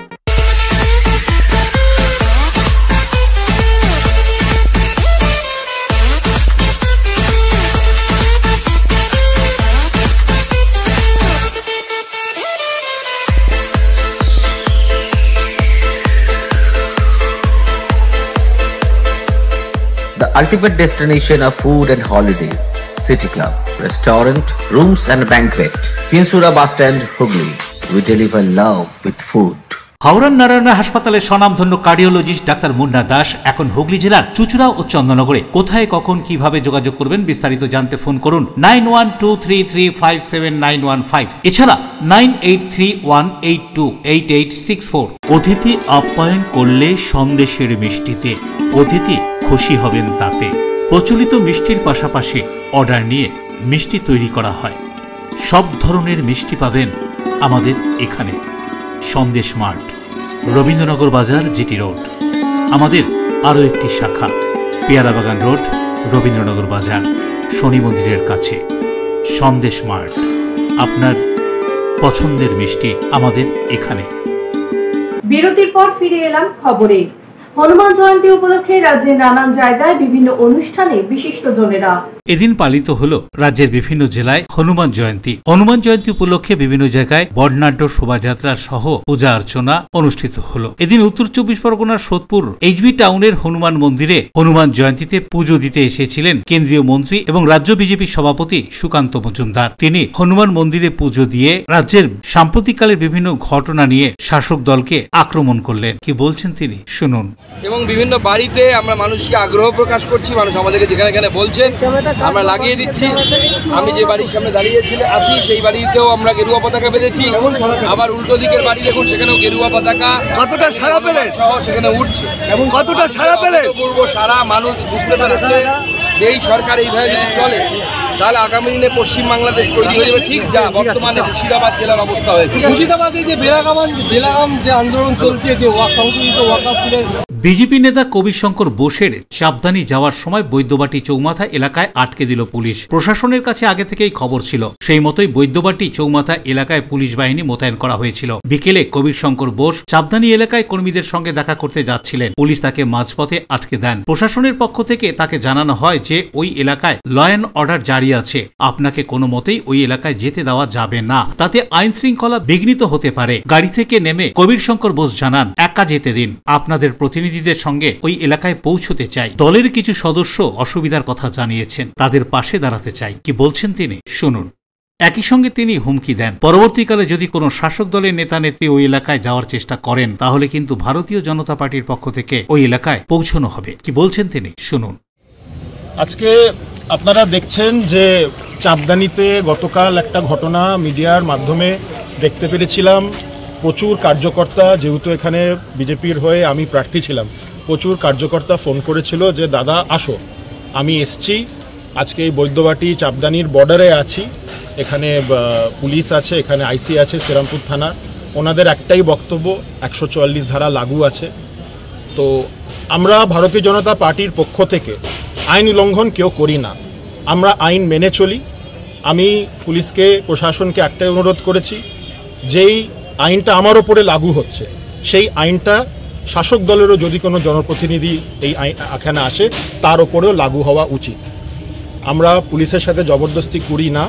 The ultimate destination of food and holidays. City Club, restaurant, rooms and banquet. Finsura Bus Stand, Hugli. We deliver love with food. হাওড়ার নারায়ণ হাসপাতালের স্বনামধন্য কার্ডিওলজিস্ট ডাক্তার মুন্না দাস এখন হুগলি জেলার চুচুড়া ও চন্দননগরে। কোথায়, কখন, কিভাবে যোগাযোগ করবেন বিস্তারিত জানতে ফোন করুন 9123357915, এছাড়া 9831828864। অতিথি আপ্যায়ন করলে সন্দেশের মিষ্টিতে, অতিথি খুশি হবেন তাতে। প্রচলিত মিষ্টির পাশাপাশি অর্ডার নিয়ে মিষ্টি তৈরি করা হয়। সব ধরনের মিষ্টি পাবেন আমাদের এখানে। সন্দেশ মার্ট, রবীন্দ্রনগর বাজার, জিটি রোড। আমাদের আরও একটি শাখা পেয়ারাবাগান রোড, রবীন্দ্রনগর বাজার, শনি মন্দিরের কাছে। সন্দেশ মার্ট, আপনার পছন্দের মিষ্টি আমাদের এখানে। বিরতির পর ফিরে এলাম খবরে। হনুমান জয়ন্তী উপলক্ষে রাজ্যের নানান জায়গায় বিভিন্ন অনুষ্ঠানে বিশিষ্টজনেরা। এদিন পালিত হলো রাজ্যের বিভিন্ন জেলায় হনুমান জয়ন্তী। হনুমান জয়ন্তী উপলক্ষে বিভিন্ন জায়গায় বর্ণাঢ্য শোভাযাত্রা সহ পূজা অর্চনা অনুষ্ঠিত হলো। এদিন উত্তর 24 পরগনার সোদপুর HB টাউনের হনুমান মন্দিরে হনুমান জয়ন্তীতে পুজো দিতে এসেছিলেন কেন্দ্রীয় মন্ত্রী এবং রাজ্য বিজেপি সভাপতি সুকান্ত মজুমদার। তিনি হনুমান মন্দিরে পুজো দিয়ে রাজ্যের সাম্প্রতিককালের বিভিন্ন ঘটনা নিয়ে শাসক দলকে আক্রমণ করলেন। কি বলছেন তিনি, শুনুন। এবং বিভিন্ন বাড়িতে আমরা মানুষকে আগ্রহ প্রকাশ করছি, মানুষ আমাদেরকে যেখানে যেখানে বলছেন আমরা লাগিয়ে দিচ্ছি। আমি যে বাড়ির সামনে দাঁড়িয়ে আছি সেই বাড়িতেও আমরা গেরুয়া পতাকা বেঁধেছি, আবার উল্টো দিকের বাড়ি দেখুন সেখানেও গেরুয়া পতাকা কতটা সারা পেলেন সহ সেখানে উঠছে এবং কতটা সারা পেলেন পূর্ব সারা মানুষ বুঝতে পারছে যে এই সরকার এইভাবে যদি চলে তাহলে আগামী দিনে পশ্চিম বাংলাদেশ তৈরি হয়ে যাবে, ঠিক যা বর্তমানে মুর্শিদাবাদ জেলার অবস্থা হয়েছে। মুর্শিদাবাদে যে বেলাগাম যে আন্দোলন চলছে, যে সংশোধিত ওয়াকফ বিলের, বিজেপি নেতা কবির শঙ্কর বোসের চাপদানি যাওয়ার সময় বৈদ্যবাটি চৌমাথা এলাকায় আটকে দিল পুলিশ। প্রশাসনের কাছে আগে থেকেই খবর ছিল, সেই মতোই বৈদ্যবাটি চৌমাথা এলাকায় পুলিশ বাহিনী মোতায়েন করা হয়েছিল। বিকেলে কবির শঙ্কর বোস চাপদানি এলাকায় কর্মীদের সঙ্গে দেখা করতে যাচ্ছিলেন, পুলিশ তাকে মাঝপথে আটকে দেন। প্রশাসনের পক্ষ থেকে তাকে জানানো হয় যে ওই এলাকায় ল অ্যান্ড অর্ডার জারি আছে, আপনাকে কোনো মতেই ওই এলাকায় যেতে দেওয়া যাবে না, তাতে আইন শৃঙ্খলা বিঘ্নিত হতে পারে। গাড়ি থেকে নেমে কবির শঙ্কর বোস জানান, একা যেতে দিন, আপনাদের প্রতিনিধিদের সঙ্গে ওই এলাকায় পৌঁছতে চাই। দলের কিছু সদস্য অসুবিধার কথা জানিয়েছেন, তাদের পাশে দাঁড়াতে চাই। কি বলছেন তিনি, শুনুন। একই সঙ্গে তিনি হুমকি দেন, পরবর্তীকালে যদি কোনো শাসক দলের নেতা নেত্রী ওই এলাকায় যাওয়ার চেষ্টা করেন, তাহলে কিন্তু ভারতীয় জনতা পার্টির পক্ষ থেকে ওই এলাকায় পৌঁছানো হবে। কি বলছেন তিনি, শুনুন। আজকে আপনারা দেখছেন যে চাপদানিতে গতকাল একটা ঘটনা মিডিয়ার মাধ্যমে দেখতে পেরেছিলাম। প্রচুর কার্যকর্তা, যেহেতু এখানে বিজেপির হয়ে আমি প্রার্থী ছিলাম, প্রচুর কার্যকর্তা ফোন করেছিল যে দাদা আসো, আমি এসছি, আজকে এই বৈদ্যবাটি চাপদানির বর্ডারে আছি, এখানে পুলিশ আছে, এখানে আইসি আছে শ্রীরামপুর থানা, ওনাদের একটাই বক্তব্য 144 ধারা লাগু আছে। তো আমরা ভারতীয় জনতা পার্টির পক্ষ থেকে আইন উল্লঙ্ঘন কেউ করি না, আমরা আইন মেনে চলি। আমি পুলিশকে, প্রশাসনকে একটাই অনুরোধ করেছি, যেই আইনটা আমার ওপরে লাগু হচ্ছে সেই আইনটা শাসক দলেরও যদি কোনো জনপ্রতিনিধি এই আইন এখানে আসে তার ওপরেও লাগু হওয়া উচিত। আমরা পুলিশের সাথে জবরদস্তি করি না।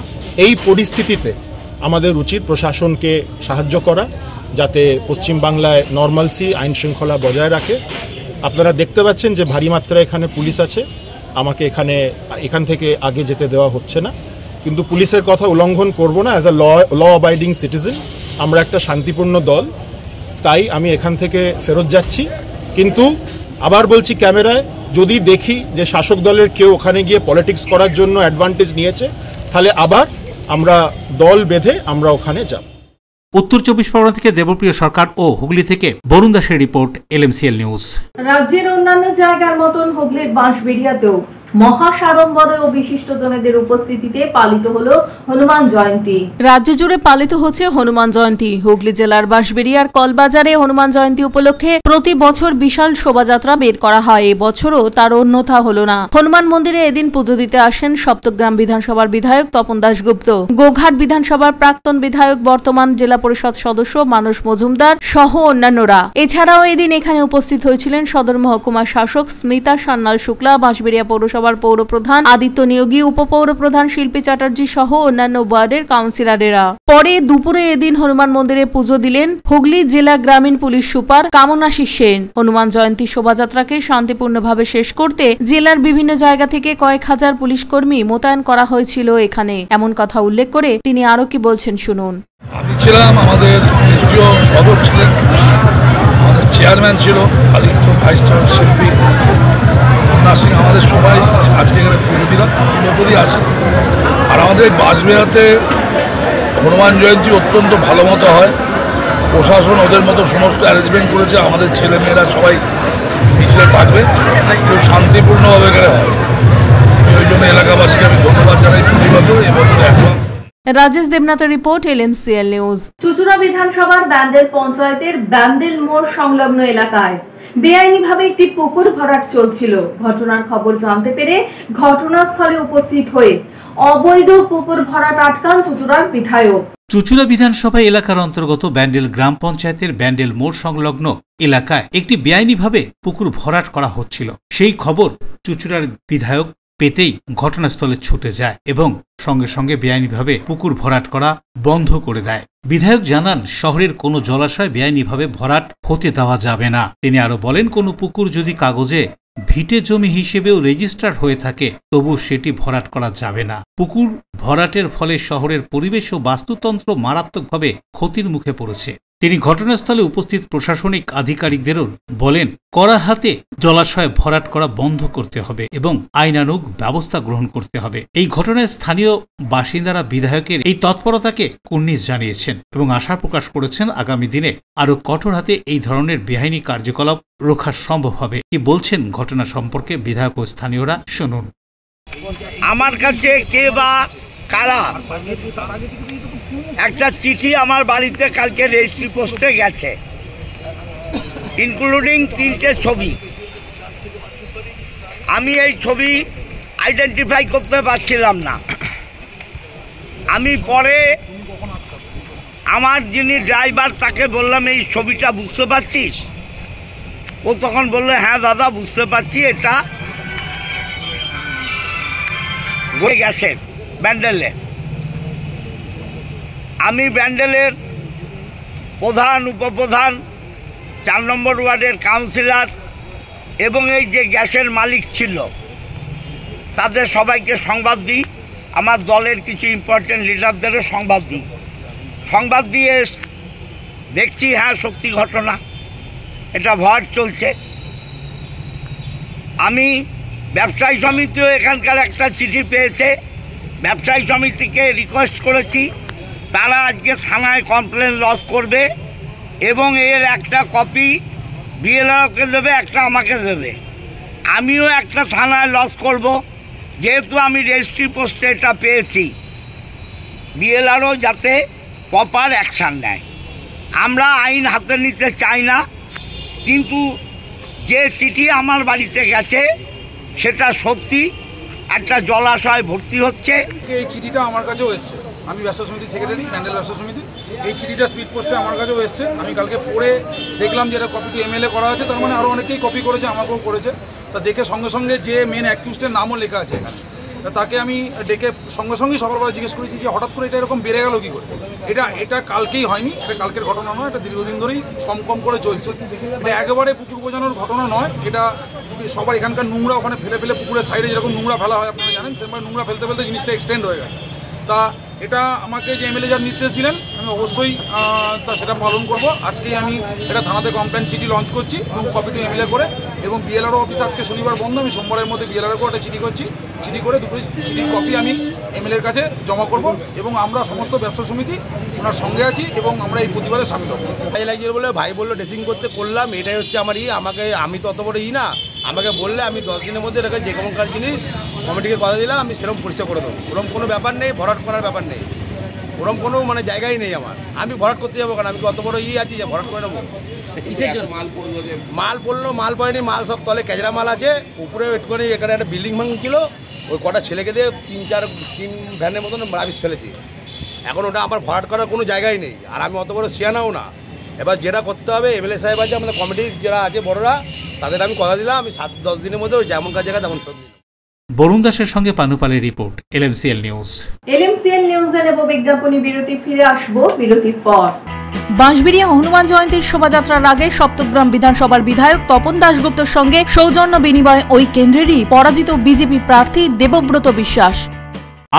এই পরিস্থিতিতে আমাদের উচিত প্রশাসনকে সাহায্য করা, যাতে পশ্চিমবাংলায় নর্মালসি, আইন শৃঙ্খলা বজায় রাখে। আপনারা দেখতে পাচ্ছেন যে ভারী মাত্রায় এখানে পুলিশ আছে, আমাকে এখান থেকে আগে যেতে দেওয়া হচ্ছে না, কিন্তু পুলিশের কথা উল্লঙ্ঘন করব না। As a law abiding citizen আমরা একটা শান্তিপূর্ণ দল, তাই আমি এখান থেকে ফেরত যাচ্ছি। কিন্তু আবার বলছি, ক্যামেরায় যদি দেখি যে শাসক দলের কেউ ওখানে গিয়ে পলিটিক্স করার জন্য অ্যাডভান্টেজ নিয়েছে, তাহলে আবার আমরা দল বেঁধে আমরা ওখানে যাব। উত্তর 24 পরগনা থেকে দেবপ্রিয় সরকার ও হুগলি থেকে বরুণ দাসের রিপোর্ট, LMCL নিউজ। রাজ্যের অন্যান্য জায়গার মতন হুগলির বাঁশবেড়িয়াতেও মহাসাড়ম্বরে ও বিশিষ্টজনেদের উপস্থিতিতে পালিত হলো হনুমান জয়ন্তী। রাজ্য জুড়ে পালিত হচ্ছে হনুমান জয়ন্তী। হুগলি জেলার বাঁশবেড়িয়ার কলবাজারে হনুমান জয়ন্তী উপলক্ষে প্রতি বছর বিশাল শোভাযাত্রা বের করা হয়, এবছরও তার অন্যথা হলো না। হনুমান মন্দিরে এদিন পুজো দিতে আসেন সপ্তগ্রাম বিধানসভার বিধায়ক তপন দাশগুপ্ত, গোঘাট বিধানসভার প্রাক্তন বিধায়ক, বর্তমান জেলা পরিষদ সদস্য মানস মজুমদার সহ অন্যান্যরা। এছাড়াও এদিন এখানে উপস্থিত হয়েছিলেন সদর মহকুমার শাসক স্মিতা সান্যাল শুক্লা, বাঁশবেড়িয়া পৌরসভার পৌরপ্রধান আদিত্য নিয়োগী, উপপৌরপ্রধান শিল্পী চ্যাটার্জি সহ অন্যান্য ওয়ার্ডের কাউন্সিলরেরা। পরে দুপুরে এদিন হনুমান মন্দিরে পুজো দিলেন হুগলি জেলা গ্রামীণ পুলিশ সুপার কামনাশী সেন। হনুমান জয়ন্তী শোভাযাত্রাকে শান্তিপূর্ণভাবে শেষ করতে জেলার বিভিন্ন জায়গা থেকে কয়েক হাজার পুলিশ কর্মী মোতায়েন করা হয়েছিল এখানে, এমন কথা উল্লেখ করে তিনি আরো কি বলছেন, শুনুন। আমি ছিলাম, আমাদের এসডিও সদর ছিলেন, আমাদের চেয়ারম্যান ছিল আদিত্য, ভাইস চেয়ারম্যান শিল্পী সিং, আমাদের সবাই আজকে এখানে পুজো দিলাম, বছরই আসে। আর আমাদের বাঁশবেড়িয়াতে হনুমান জয়ন্তী অত্যন্ত ভালো মতো হয়, প্রশাসন ওদের মতো সমস্ত অ্যারেঞ্জমেন্ট করেছে, আমাদের ছেলেমেয়েরা সবাই মিছিলে থাকবে, খুব শান্তিপূর্ণভাবে এখানে হয়। ওই জন্য এলাকাবাসীকে আমি ধন্যবাদ জানাই। প্রতি বছর এবছর অ্যাডভান্স। রাজেশ দেবনাথের রিপোর্ট, LMCL নিউজ। চুচুড়া বিধানসভার ব্যান্ডেল পঞ্চায়েতের ব্যান্ডেল মোড় সংলগ্ন এলাকায় বেআইনিভাবে একটি পুকুর ভরাট চলছিল। ঘটনার খবর জানতে পেরে ঘটনাস্থলে উপস্থিত হয়ে অবৈধ পুকুর ভরাট আটকান চুচুড়ার বিধায়ক। চুচুড়া বিধানসভা এলাকার অন্তর্গত ব্যান্ডেল গ্রাম পঞ্চায়েতের ব্যান্ডেল মোড় সংলগ্ন এলাকায় একটি বেআইনিভাবে পুকুর ভরাট করা হচ্ছিল। সেই খবর চুচুড়ার বিধায়ক পেতেই ঘটনাস্থলে ছুটে যায় এবং সঙ্গে সঙ্গে বেআইনিভাবে পুকুর ভরাট করা বন্ধ করে দেয়। বিধায়ক জানান, শহরের কোনো জলাশয় বেআইনিভাবে ভরাট হতে দেওয়া যাবে না। তিনি আরো বলেন, কোনো পুকুর যদি কাগজে ভিটে জমি হিসেবেও রেজিস্টার হয়ে থাকে, তবু সেটি ভরাট করা যাবে না। পুকুর ভরাটের ফলে শহরের পরিবেশ ও বাস্তুতন্ত্র মারাত্মকভাবে ক্ষতির মুখে পড়েছে। তিনি ঘটনাস্থলে উপস্থিত প্রশাসনিক আধিকারিকদেরও বলেন, কড়া হাতে জলাশয় ভরাট করা বন্ধ করতে হবে এবং আইনানুগ ব্যবস্থা গ্রহণ করতে হবে। এই ঘটনায় স্থানীয় বাসিন্দারা বিধায়কের এই তৎপরতাকে কুর্নিশ জানিয়েছেন এবং আশা প্রকাশ করেছেন আগামী দিনে আরো কঠোর হাতে এই ধরনের বেআইনি কার্যকলাপ রোখা সম্ভব হবে। কি বলছেন ঘটনা সম্পর্কে বিধায়ক ও স্থানীয়রা, শুনুন। আমার কাছে কে বা কারা একটা চিঠি আমার বাড়িতে কালকে রেজিস্ট্রি পোস্টে গেছে, ইনক্লুডিং 3টে ছবি। আমি এই ছবি আইডেন্টিফাই করতে পারছিলাম না। আমি পরে আমার যিনি ড্রাইভার তাকে বললাম, এই ছবিটা বুঝতে পারছিস? ও তখন বললো, হ্যাঁ দাদা বুঝতে পারছি, এটা বয়ে গেছে ব্যান্ডেলে। আমি ব্যান্ডেলের প্রধান, উপপ্রধান, 4 নম্বর ওয়ার্ডের কাউন্সিলর এবং এই যে গ্যাসের মালিক ছিল তাদের সবাইকে সংবাদ দিই, আমার দলের কিছু ইম্পর্টেন্ট লিডারদেরও সংবাদ দিই। সংবাদ দিয়ে দেখছি হ্যাঁ সত্যি ঘটনা, এটা ভয় চলছে। আমি ব্যবসায়ী সমিতিও এখানকার একটা চিঠি পেয়েছে, ব্যবসায়ী সমিতিকে রিকোয়েস্ট করেছি তারা আজকে থানায় কমপ্লেন লজ করবে এবং এর একটা কপি বিএলআরওকে দেবে, একটা আমাকে দেবে। আমিও একটা থানায় লজ করব, যেহেতু আমি রেজিস্ট্রি পোস্টে এটা পেয়েছি। বিএলআরও যাতে প্রপার অ্যাকশান নেয়। আমরা আইন হাতে নিতে চাই না, কিন্তু যে চিঠি আমার বাড়িতে গেছে সেটা সত্যি একটা জলাশয় ভর্তি হচ্ছে। এই চিঠিটা আমার কাছেও এসছে, আমি ব্যবসা সমিতির সেক্রেটারি, প্যান্ডেল ব্যবসা সমিতি। এই চিঠিটা স্পিড পোস্টে আমার কাছেও এসছে। আমি কালকে পড়ে দেখলাম যে এটা কপি এমএলএ করা আছে, তার মানে আরও অনেকেই কপি করেছে, আমাকেও করেছে। তা দেখে সঙ্গে সঙ্গে যে মেন অ্যাকিউজডের নামও লেখা আছে এখানে, তাকে আমি ডেকে সঙ্গে সঙ্গেই সকালবেলা জিজ্ঞেস করেছি যে হঠাৎ করে এটা এরকম বেড়ে গেল কী করে। এটা কালকেই হয়নি, এটা কালকের ঘটনা নয়, এটা দীর্ঘদিন ধরেই কম করে চলছে। এটা একেবারে পুকুর বোঝানোর ঘটনা নয়, এটা সবার এখানকার নোংরা ওখানে ফেলে পুকুরের সাইডে যেরকম নোংরা ফেলা হয় আপনারা জানেন, সেরকম নোংরা ফেলতে জিনিসটা এক্সটেন্ড হয়ে গেছে। তা এটা আমাকে যে এমএলএ যার নির্দেশ দিলেন আমি অবশ্যই সেটা পালন করব। আজকেই আমি এটা থানাতে কমপ্লেন চিঠি লঞ্চ করছি এবং কপিটি এমএলএ করে, এবং বিএলআরও অফিস আজকে শনিবার বন্ধ, আমি সোমবারের মধ্যে বিএলআরও একটা চিঠি করছি, চিঠি করে দুটো চিঠির কপি আমি এমএলএর কাছে জমা করব এবং আমরা সমস্ত ব্যবসা সমিতি ওনার সঙ্গে আছি এবং আমরা এই প্রতিবাদে সামিল হব। ভাই লাগছে বলে ভাই বললো ড্রেসিং করতে করলাম, এটাই হচ্ছে আমার আমি তো অত বড় না, আমাকে বললে আমি 10 দিনের মধ্যে এটাকে যে কোনোকার জিনিস কমিটিকে কথা দিলাম, আমি সেরকম পরিষ্কার করে দেবো। ওরকম কোনো ব্যাপার নেই, ভরাট করার ব্যাপার নেই, ওরকম কোনো জায়গাই নেই আমার। আমি ভরাট করতে যাবো কারণ আমি অত বড় আছি যে ভরাট করে নেবো। মাল পড়েনি, মাল সব তলে ক্যাজরা মাল আছে, উপরে একটুখানি এখানে একটা বিল্ডিং ভাঙছিল, ওই কটা ছেলেকে দিয়ে 3 ভ্যানের মতন রাবিশ ফেলেছি। এখন ওটা আমার ভরাট করার কোনো জায়গাই নেই, আর আমি অত বড় সিয়ানাও না। এবার যেটা করতে হবে এমএলএ সাহেব আছে, আমাদের কমিটির যারা আছে বড়রা, তাদের আমি কথা দিলাম, আমি 7-10 দিনের মধ্যে ওই যেমন কাজ জায়গা তেমন সব দিলাম। বরুণ দাসের সঙ্গে পানুপালের রিপোর্ট, এলএমসিএল নিউজ। এলএমসিএল নিউজে নেব বিজ্ঞাপনী বিরতি, ফিরে আসবো বিরতির পর। বাঁশবেড়িয়া হনুমান জয়ন্তীর শোভাযাত্রার আগে সপ্তগ্রাম বিধানসভার বিধায়ক তপন দাশগুপ্তর সঙ্গে সৌজন্য বিনিময় ওই কেন্দ্রেরই পরাজিত বিজেপি প্রার্থী দেবব্রত বিশ্বাস।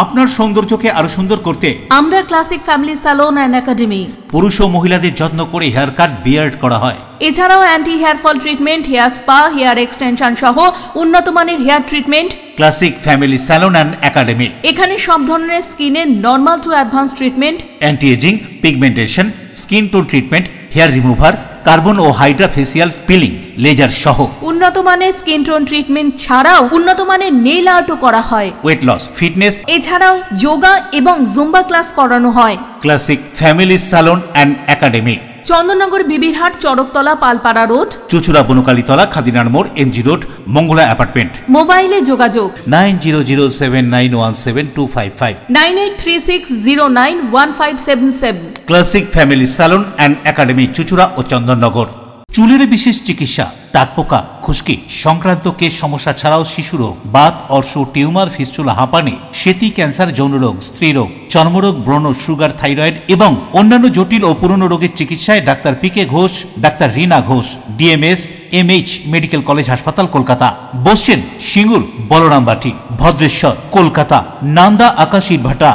আপনার সৌন্দর্যকে আরো সুন্দর করতে আমরা classic family salon and academy. পুরুষ ও মহিলাদের যত্ন করে হেয়ার কাট, বিয়ার্ড করা হয়। এছাড়াও anti hair fall treatment, hair spa, hair extension সহ উন্নত মানের hair treatment. Classic family salon and academy. এখানে সব ধরনের স্কিনের normal to advance treatment, anti aging, pigmentation, skin tone treatment, hair remover, carbon ও হাইড্রা ফেসিয়াল পিলিং, লেজার সহ উন্নত মানের স্কিন টোন ট্রিটমেন্ট ছাড়াও উন্নত মানের নেইল আর্টও করা হয়। ওয়েট লস, ফিটনেস, এছাড়াও যোগা এবং জুম্বা ক্লাস করানো হয়। Classic family salon and academy, Chandannagar, Bibirhat, Charaktala, Palpara road, Chuchura, Bonkalitala, খাদিনার মোড়, এমজি রোড, মঙ্গলা অ্যাপার্টমেন্ট। মোবাইলে যোগাযোগ 9007917255, 9836091577। Classic family salon and academy, Chuchura ও চন্দননগর। চুলের বিশেষ চিকিৎসা, টাকপোকা, খুশকি সংক্রান্ত কেশ সমস্যা ছাড়াও শিশুরোগ, বাত, অর্শ, টিউমার, ফিস্টুলা, হাঁপানি, সেতি, ক্যান্সার, যৌনরোগ, স্ত্রীরোগ, চর্মরোগ, ব্রণ, সুগার, থাইরয়েড এবং অন্যান্য জটিল ও পুরনো রোগের চিকিৎসায় ডাক্তার পিকে Ghosh, doctor Rina Ghosh, DMS MH medical college হাসপাতাল, কলকাতা। বসছেন সিঙ্গুর, বলরামবাটি, ভদ্রেশ্বর, কলকাতা, নান্দা, আকাশ ইটভাটা,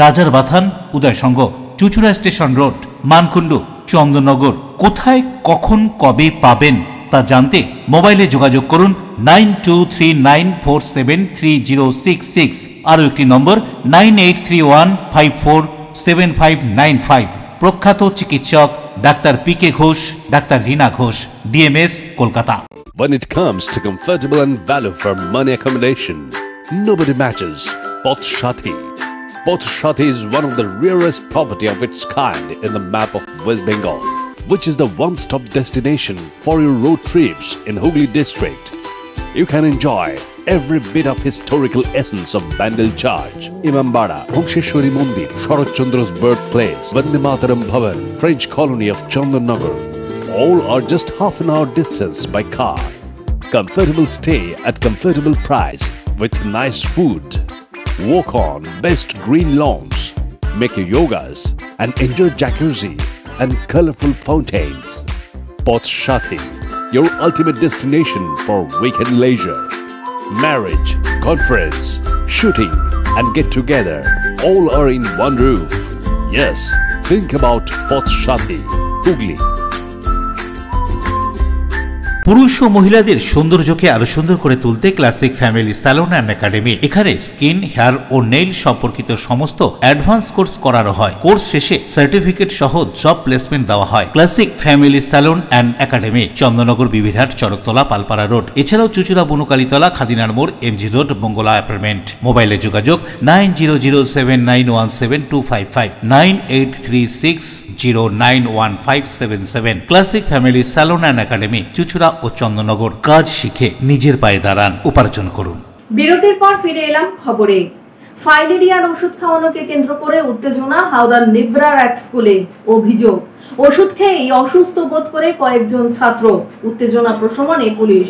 রাজার বাথান, উদয়সঙ্গ, চুচুড়া স্টেশন রোড, মানকুণ্ডু, চন্দননগর। কোথায়, কখন, কবে পাবেন তা জানতে মোবাইলে যোগাযোগ করুন 9239473066। আরও একটি নম্বর 9831547595। প্রখ্যাত চিকিৎসক doctor PK Ghosh, doctor Rina Ghosh, DMS, Kolkata. When it comes to comfortable and value for money accommodation, nobody matches Path Shathi. Path Shathi is one of the rarest property of its kind in the map of West Bengal, which is the one-stop destination for your road trips in Hooghly district. You can enjoy every bit of historical essence of Bandel Church, Imambara, Bhongsheshwari Mandir, Sharat Chandra's birthplace, Vande Mataram Bhavan, French colony of Chandannagar. All are just half an hour distance by car. Comfortable stay at comfortable price with nice food. Walk on best green lawns, make your yogas and enjoy jacuzzi and colorful fountains. Path Shathi, your ultimate destination for weekend leisure. Marriage, conference, shooting and get together all are in one roof. Yes, think about Path Shathi, Hooghly. পুরুষ ও মহিলাদের সৌন্দর্যকে আরো সুন্দর করে তুলতে classic family salon and academy. এখানে skin, hair ও nail সম্পর্কিত সমস্ত অ্যাডভান্স কোর্স করানো হয়। কোর্স শেষে সার্টিফিকেট সহ জব প্লেসমেন্ট দেওয়া হয়। Classic family salon and academy, Chandannagar, Bibirhat, Charaktala, Palpara road. এছাড়াও চুচুড়া, বনুকালীতলা, খাদিনার মোড়, এমজি রোড, মঙ্গলা অ্যাপার্টমেন্ট। মোবাইলে যোগাযোগ 9007917255, 9836091577। Classic family salon and academy, Chuchura ও চন্দননগর। কাজ শিখে নিজের পায়ে দাঁড়ান, উপার্জন করুন। বিরতির পর ফিরে এলাম খবরে। ফাইলেরিয়ার ওষুধ খাওয়ানোকে কেন্দ্র করে উত্তেজনা হাওড়ার নিব্রার এক স্কুলে। অভিযোগ, ওষুধ খেয়ে অসুস্থ বোধ করে কয়েকজন ছাত্র। উত্তেজনা প্রশমনে পুলিশ।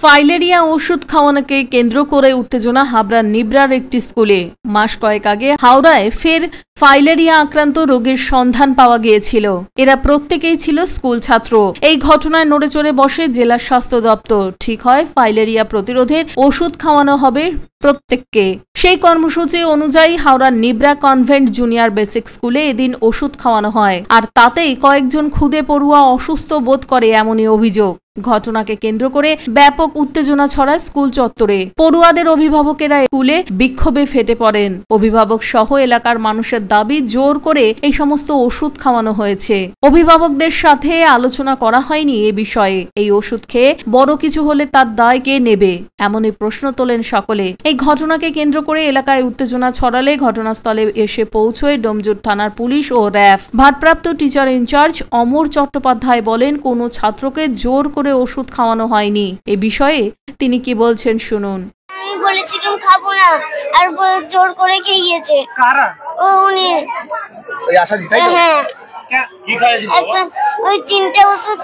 ফাইলেরিয়া ওষুধ খাওয়ানোকে কেন্দ্র করে উত্তেজনা হাবড়ার নিব্রার একটি স্কুলে। মাস কয়েক আগে হাওড়ায় ফের ফাইলেরিয়া আক্রান্ত রোগীর সন্ধান পাওয়া গিয়েছিল। এরা প্রত্যেকেই ছিল স্কুল ছাত্র। এই ঘটনায় নড়েচড়ে বসে জেলা স্বাস্থ্য দপ্তর। ঠিক হয় ফাইলেরিয়া প্রতিরোধের ওষুধ খাওয়ানো হবে প্রত্যেককে। সেই কর্মসূচি অনুযায়ী হাওড়ার নিব্রা কনভেন্ট জুনিয়র বেসিক স্কুলে এদিন ওষুধ খাওয়ানো হয়। আর তাতেই কয়েকজন ক্ষুদে পড়ুয়া অসুস্থ বোধ করে এমনই অভিযোগ। ঘটনাকে কেন্দ্র করে ব্যাপক উত্তেজনা ছড়ায় স্কুল চত্বরে। পড়ুয়াদের অভিভাবকেরা স্কুলে বিক্ষোভে ফেটে পড়েন। অভিভাবক সহ এলাকার মানুষের দাবি, জোর করে এই সমস্ত ওষুধ খাওয়ানো হয়েছে। অভিভাবকদের সাথে আলোচনা করা হয়নি এ বিষয়ে। এই ওষুধ খেয়ে বড় কিছু হলে তার দায় কে নেবে, এমনই প্রশ্ন তোলেন সকলে। এই ঘটনাকে কেন্দ্র করে এলাকায় উত্তেজনা ছড়ালে ঘটনাস্থলে এসে পৌঁছয় ডোমজুর থানার পুলিশ ও র্যাফ। ভারপ্রাপ্ত টিচার ইনচার্জ অমর চট্টোপাধ্যায় বলেন, কোনো ছাত্রকে জোর করে ওষুধ খাওয়ানো হয়নি। এ বিষয়ে তিনি কি বলছেন শুনুন। আমি বলেছিলাম খাবো না, আর জোর করে খেয়েছে। কারা? ও উনি। ওই আশাদি, তাই তো? হ্যাঁ। কি খাইয়েছিল? ওই তিনটে ওষুধ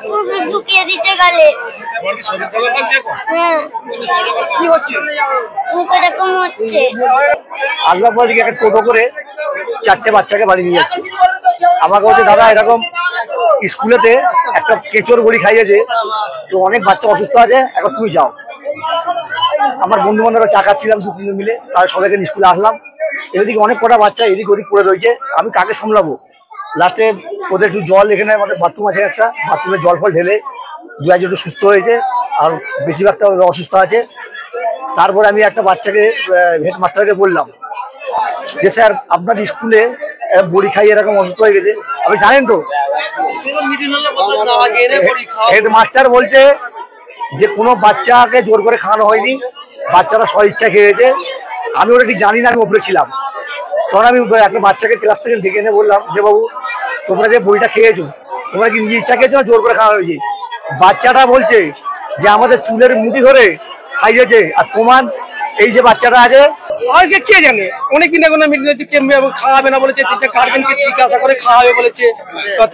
ঢুকিয়ে দিচ্ছে গালে। হ্যাঁ। কি হচ্ছে? মুখে এরকম হচ্ছে। আসবাব দিকে একটা টোটো করে 4টে বাচ্চাকে বাড়ি নিয়ে যাচ্ছে। আমাকে বলছে, দাদা এরকম স্কুলেতে একটা কেঁচোর বড়ি খাইয়েছে, তো অনেক বাচ্চা অসুস্থ আছে, এখন তুমি যাও। আমার বন্ধু বান্ধবরা চা খাচ্ছিলাম 2-3 মিলে, তারা সবাইকে স্কুলে আসলাম। এদিকে অনেক কটা বাচ্চা এদিক ওদিক পড়ে রয়েছে, আমি কাকে সামলাবো? লাস্টে ওদের একটু জল, এখানে আমাদের বাথরুম আছে একটা, বাথরুমে জল ফল ঢেলে 2-1 একটু সুস্থ হয়েছে, আর বেশিরভাগটা অসুস্থ আছে। তারপরে আমি একটা বাচ্চাকে হেডমাস্টারকে বললাম যে, স্যার আপনার স্কুলে বড়ি খাইয়ে এরকম অসুস্থ হয়ে গেছে, আপনি জানেন তো? হেডমাস্টার বলছে যে কোনো বাচ্চাকে জোর করে খাওয়ানো হয়নি, বাচ্চারা স্ব ইচ্ছা খেয়েছে। আমি ওটা ঠিক জানি না, আমি ওপরে ছিলাম। তখন আমি একটা বাচ্চাকে ক্লাস থেকে ডেকে এনে বললাম যে, বাবু তোমরা যে বড়িটা খেয়েছো, তোমরা কি নিজে ইচ্ছা খেয়েছো না জোর করে খাওয়া হয়েছে? বাচ্চাটা বলছে যে আমাদের চুলের মুঠি ধরে খাইয়েছে, আর প্রমাণ এই যে বাচ্চাটা আছে। আজকে কে জানে, অনেকদিন এখন খাওয়াবে না বলেছে, গার্জেনকে জিজ্ঞাসা করে খাওয়াবে বলেছে,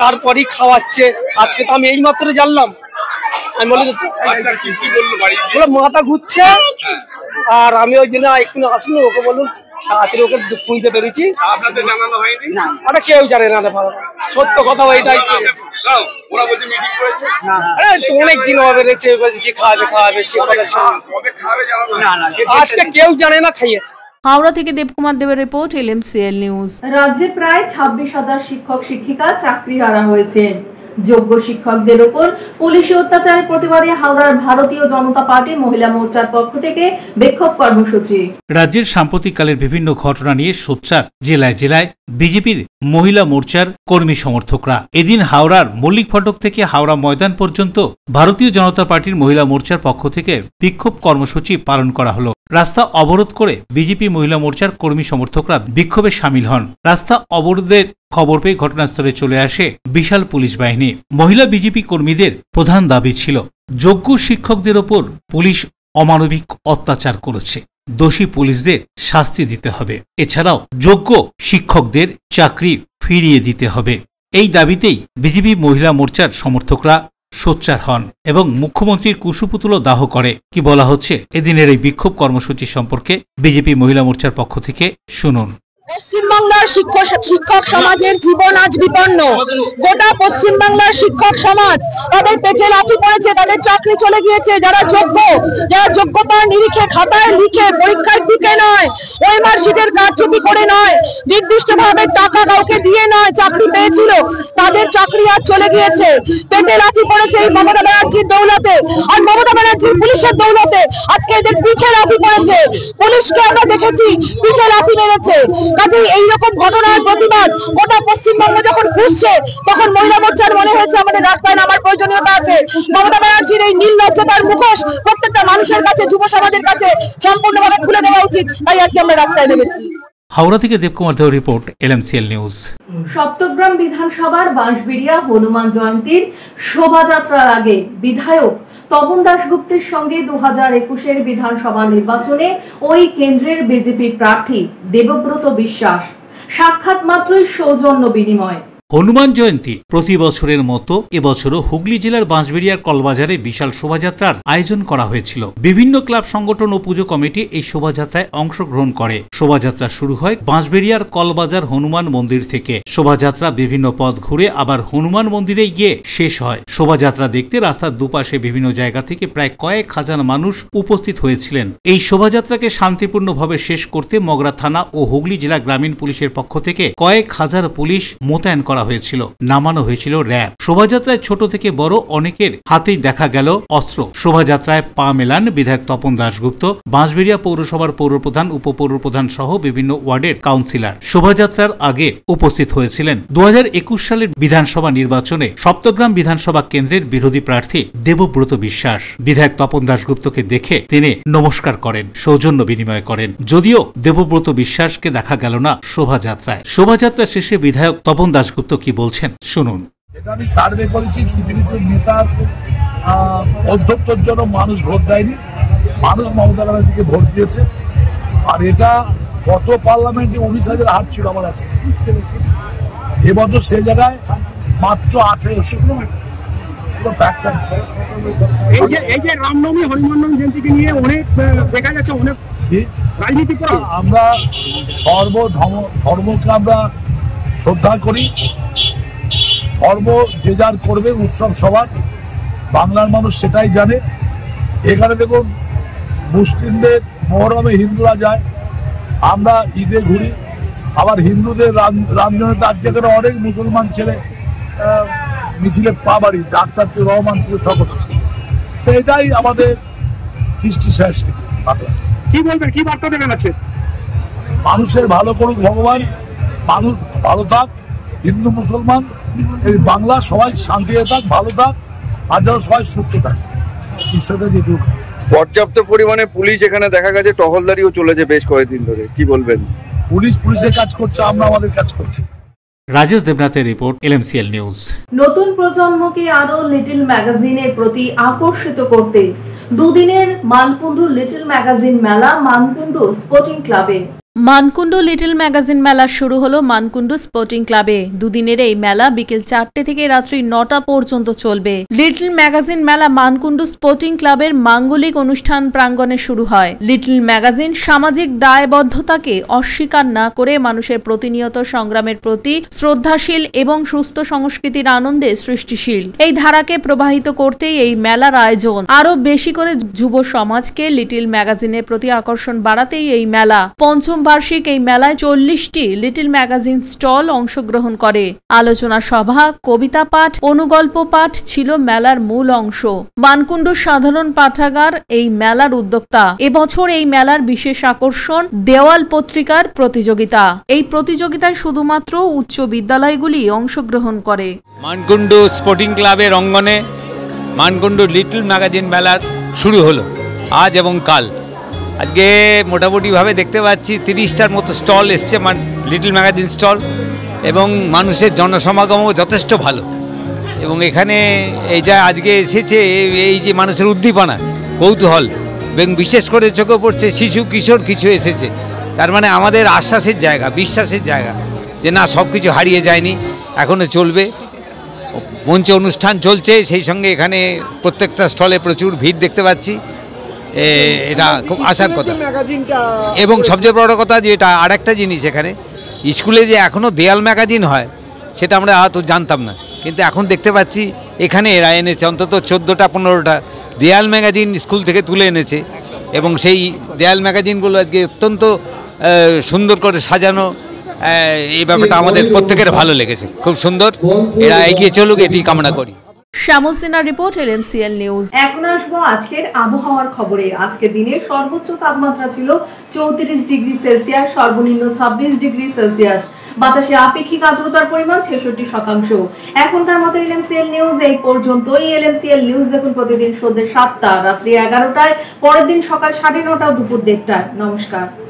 তারপরেই খাওয়াচ্ছে। আজকে তো আমি এই মাত্র জানলাম। আমি বলি মাথা ঘুরছে, আর আমি ওই জন্য একটু আসুন, ওকে বলুন তাড়াতাড়ি ওকে খুঁজতে পেরেছি। ওটা কেউ জানে না, সত্য কথা ওইটাই। অনেকদিন হবে খাওয়াবে, আজকে কেউ জানে না খাইয়েছে। হাওড়া থেকে দেবকুমার দেবের রিপোর্ট, LMCL নিউজ। রাজ্যে প্রায় 26,000 শিক্ষক শিক্ষিকা চাকরি হারা হয়েছে। যোগ্য শিক্ষকদের উপর পুলিশি অত্যাচারের প্রতিবাদে হাওড়ার ভারতীয় জনতা পার্টি মহিলা মোর্চার পক্ষ থেকে বিক্ষোভ কর্মসূচি। রাজ্যের সাম্প্রতিককালের বিভিন্ন ঘটনা নিয়ে সোচ্চার জেলায় জেলায় বিজেপির মহিলা মোর্চার কর্মী সমর্থকরা। এদিন হাওড়ার মল্লিক ফটক থেকে হাওড়া ময়দান পর্যন্ত ভারতীয় জনতা পার্টির মহিলা মোর্চার পক্ষ থেকে বিক্ষোভ কর্মসূচি পালন করা হলো। রাস্তা অবরোধ করে বিজেপি মহিলা মোর্চার কর্মী সমর্থকরা বিক্ষোভে সামিল হন। রাস্তা অবরোধের খবর পেয়ে ঘটনাস্থলে চলে আসে বিশাল পুলিশ বাহিনী। মহিলা বিজেপি কর্মীদের প্রধান দাবি ছিল যোগ্য শিক্ষকদের ওপর পুলিশ অমানবিক অত্যাচার করেছে, দোষী পুলিশদের শাস্তি দিতে হবে। এছাড়াও যোগ্য শিক্ষকদের চাকরি ফিরিয়ে দিতে হবে। এই দাবিতেই বিজেপি মহিলা মোর্চার সমর্থকরা সোচ্চার হন এবং মুখ্যমন্ত্রীর কুশপুতল দাহ করে। কি বলা হচ্ছে এদিনের এই বিক্ষোভ কর্মসূচি সম্পর্কে বিজেপি মহিলা মোর্চার পক্ষ থেকে শুনুন। পশ্চিমবাংলার শিক্ষক সমাজের জীবন আজ বিপন্ন। গোটা পশ্চিমবাংলার শিক্ষক সমাজ তাদের পেটে লাথি পড়েছে, তাদের চাকরি চলে গিয়েছে। যারা যোগ্যতার নিরিখে খাতায় লিখে পরীক্ষার দিকে নয়, ওই মার্কশিটের কারচুপি করে নয়, নির্দিষ্টভাবে টাকা কাউকে দিয়ে নয় চাকরি পেয়েছিল, তাদের চাকরি আজ চলে গিয়েছে। পেটে লাথি পড়েছে এই মমতা ব্যানার্জির দৌলতে, আর মমতা ব্যানার্জির পুলিশের দৌলতে আজকে এদের পিঠে লাথি পড়েছে। পুলিশকে আমরা দেখেছি পিঠে লাথি মেরেছে। কাজেই এইরকম ঘটনার প্রতিবাদ গোটা পশ্চিমবঙ্গ যখন খুঁজছে, তখন মহিলা মোর্চার মনে হয়েছে আমাদের রাস্তায় নামার প্রয়োজনীয়তা আছে। মমতা ব্যানার্জির এই নির্লজ্জতার মুখোশ প্রত্যেকটা মানুষের কাছে, যুব সমাজের কাছে সম্পূর্ণভাবে খুলে দেওয়া উচিত। তাই আজকে আমরা রাস্তায় নেমেছি। হাওড়া থেকে দেবকুমার দেওয়ার রিপোর্ট, LMCL নিউজ। সপ্তগ্রাম বিধানসভার বাঁশবেড়িয়া হনুমান জয়ন্তীর শোভাযাত্রার আগে বিধায়ক তপন দাশগুপ্তের সঙ্গে 2021-এর বিধানসভা নির্বাচনে ওই কেন্দ্রের বিজেপি প্রার্থী দেবব্রত বিশ্বাস সাক্ষাৎ মাত্রই সৌজন্য বিনিময়। হনুমান জয়ন্তী প্রতি বছরের মতো এবছরও হুগলি জেলার বাঁশবেড়িয়ার কলবাজারে বিশাল শোভাযাত্রার আয়োজন করা হয়েছিল। বিভিন্ন ক্লাব সংগঠন ও পুজো কমিটি এই শোভাযাত্রায় অংশগ্রহণ করে। শোভাযাত্রা শুরু হয় বাঁশবেড়িয়ার কলবাজার হনুমান মন্দির থেকে। শোভাযাত্রা বিভিন্ন পথ ঘুরে আবার হনুমান মন্দিরে গিয়ে শেষ হয়। শোভাযাত্রা দেখতে রাস্তার দুপাশে বিভিন্ন জায়গা থেকে প্রায় কয়েক হাজার মানুষ উপস্থিত হয়েছিলেন। এই শোভাযাত্রাকে শান্তিপূর্ণভাবে শেষ করতে মগরা থানা ও হুগলি জেলা গ্রামীণ পুলিশের পক্ষ থেকে কয়েক হাজার পুলিশ মোতায়েন করা হয়েছিল, নামানো হয়েছিল র্যাব। শোভাযাত্রায় ছোট থেকে বড় অনেকের হাতেই দেখা গেল অস্ত্র। শোভাযাত্রায় পা মেলান বিধায়ক তপন দাশগুপ্ত, বাঁশবেড়িয়া পৌরসভার পৌরপ্রধান, উপপৌরপ্রধান সহ বিভিন্ন ওয়ার্ডের কাউন্সিলর। শোভাযাত্রার আগে উপস্থিত হয়েছিলেন 2021 সালের বিধানসভা নির্বাচনে সপ্তগ্রাম বিধানসভা কেন্দ্রের বিরোধী প্রার্থী দেবব্রত বিশ্বাস। বিধায়ক তপন দাশগুপ্তকে দেখে তিনি নমস্কার করেন, সৌজন্য বিনিময় করেন। যদিও দেবব্রত বিশ্বাসকে দেখা গেল না শোভাযাত্রায়। শোভাযাত্রা শেষে বিধায়ক তপন দাশগুপ্ত কি বলছেন শুনুন। এটা আমি সার্ভে করেছি, কিছু কিছু নেতার অধ্যক্ষর জন্য মানুষ ভোট দেয়নি, মানুষ মমতা ব্যানার্জিকে ভোট দিয়েছে। আর এটা গত পার্লামেন্টে 19,000 হার ছিল আমার আছে, এবছর সে জায়গায় মাত্র 1800। এই যে রামনবমী হরিমন্ডল জয়ন্তীকে নিয়ে অনেক দেখা যাচ্ছে, অনেক রাজনীতি করা। আমরা ধর্মকে আমরা শ্রদ্ধা করি, ধর্ম যে যার করবে, উৎসব সবার, বাংলার মানুষ সেটাই জানে। এখানে দেখুন মুসলিমদের মহরমে হিন্দুরা যায়, আমরা ঈদে ঘুরি, আবার হিন্দুদের রামজনতা আজকে এখানে অনেক মুসলমান ছেলে মিছিলে পা বাড়ি, ডাক্তার রহমান ছিল সকল। তো এটাই আমাদের কৃষ্টি সংস্কৃতি। কি বলবেন, কি বার্তা দেবেন আছে? মানুষের ভালো করুক ভগবান, মানুষ ভালো থাক, হিন্দু মুসলমান এই বাংলা সবাই শান্তিতে থাক, ভালো থাক, আর যেন সবাই সুস্থ থাক। ঈশ্বরের যেটুকু পর্যাপ্ত পরিমাণে পুলিশ এখানে দেখা গেছে, টহলদারিও চলেছে বেশ কয়েকদিন ধরে, কি বলবেন? পুলিশের কাজ করছে, আমরা আমাদের কাজ করছি। রাজেশ দেবনাথের রিপোর্ট, LMCL নিউজ। নতুন প্রজন্মকে আরো লিটল ম্যাগাজিনের প্রতি আকর্ষিত করতে দুদিনের মানকুণ্ডু লিটল ম্যাগাজিন মেলা মানকুণ্ডু স্পোর্টিং ক্লাবে। মানকুণ্ডু লিটল ম্যাগাজিন মেলা শুরু হলো মানকুণ্ডু স্পোর্টিং ক্লাবে। দুদিনের এই মেলা বিকেল 4টে থেকে রাত্রি 9টা পর্যন্ত চলবে। লিটল ম্যাগাজিন মেলা মানকুণ্ডু স্পোর্টিং ক্লাবের মাঙ্গলিক অনুষ্ঠান প্রাঙ্গণে শুরু হয়। লিটল ম্যাগাজিন সামাজিক দায়বদ্ধতাকে অস্বীকার না করে মানুষের প্রতিনিয়ত সংগ্রামের প্রতি শ্রদ্ধাশীল এবং সুস্থ সংস্কৃতির আনন্দে সৃষ্টিশীল। এই ধারাকে প্রবাহিত করতেই এই মেলার আয়োজন। আরো বেশি করে যুব সমাজকে লিটল ম্যাগাজিনের প্রতি আকর্ষণ বাড়াতেই এই মেলা। পঞ্চম বার্ষিক এই মেলায় 40টি লিটল ম্যাগাজিন স্টল অংশগ্রহণ করে। আলোচনা সভা, কবিতা পাঠ, অনুগল্প পাঠ ছিল মেলার মূল অংশ। মানকুণ্ড সাধারণ পাঠাগার এই মেলার উদ্যোক্তা। এবছর এই মেলার বিশেষ আকর্ষণ দেওয়াল পত্রিকার প্রতিযোগিতা। এই প্রতিযোগিতায় শুধুমাত্র উচ্চ বিদ্যালয়গুলি অংশগ্রহণ করে। মানকুণ্ড স্পোর্টিং ক্লাবের অঙ্গনে মানকুণ্ড লিটল ম্যাগাজিন মেলার শুরু হলো আজ এবং কাল। আজকে মোটামুটিভাবে দেখতে পাচ্ছি 30টার মতো স্টল এসছে, লিটল ম্যাগাজিন স্টল, এবং মানুষের জনসমাগমও যথেষ্ট ভালো। এবং এখানে এই যা আজকে এসেছে, এই যে মানুষের উদ্দীপনা, কৌতূহল, এবং বিশেষ করে চোখে পড়ছে শিশু কিশোর কিছু এসেছে। তার মানে আমাদের আশ্বাসের জায়গা, বিশ্বাসের জায়গা যে না, সব কিছু হারিয়ে যায়নি, এখনও চলবে। মঞ্চে অনুষ্ঠান চলছে, সেই সঙ্গে এখানে প্রত্যেকটা স্টলে প্রচুর ভিড় দেখতে পাচ্ছি। এটা খুব আশার কথা। এবং সবচেয়ে বড় কথা যে এটা আর একটা জিনিস, এখানে স্কুলে যে এখনও দেয়াল ম্যাগাজিন হয় সেটা আমরা তো জানতাম না, কিন্তু এখন দেখতে পাচ্ছি এখানে এরা এনেছে অন্তত 14টা 15টা দেয়াল ম্যাগাজিন স্কুল থেকে তুলে এনেছে। এবং সেই দেয়াল ম্যাগাজিনগুলো আজকে অত্যন্ত সুন্দর করে সাজানো। এই ব্যাপারটা আমাদের প্রত্যেকের ভালো লেগেছে, খুব সুন্দর। এরা এগিয়ে চলুক, এটি কামনা করি। শ্যামল সিনহার রিপোর্ট, LMCL নিউজ। এখন আসবো আজকের আবহাওয়ার খবরে। আজকের দিনের সর্বোচ্চ তাপমাত্রা ছিল 34 ডিগ্রি সেলসিয়াস, সর্বনিম্ন 26 ডিগ্রি সেলসিয়াস। বাতাসে আপেক্ষিক আর্দ্রতার পরিমাণ 66%। এখনকার মতো LMCL নিউজ এই পর্যন্তই। LMCL নিউজ দেখুন প্রতিদিন সন্ধ্যে 7টা, রাত্রি 11টায়, পরের দিন সকাল 9:30 ও দুপুর 1টায়। নমস্কার।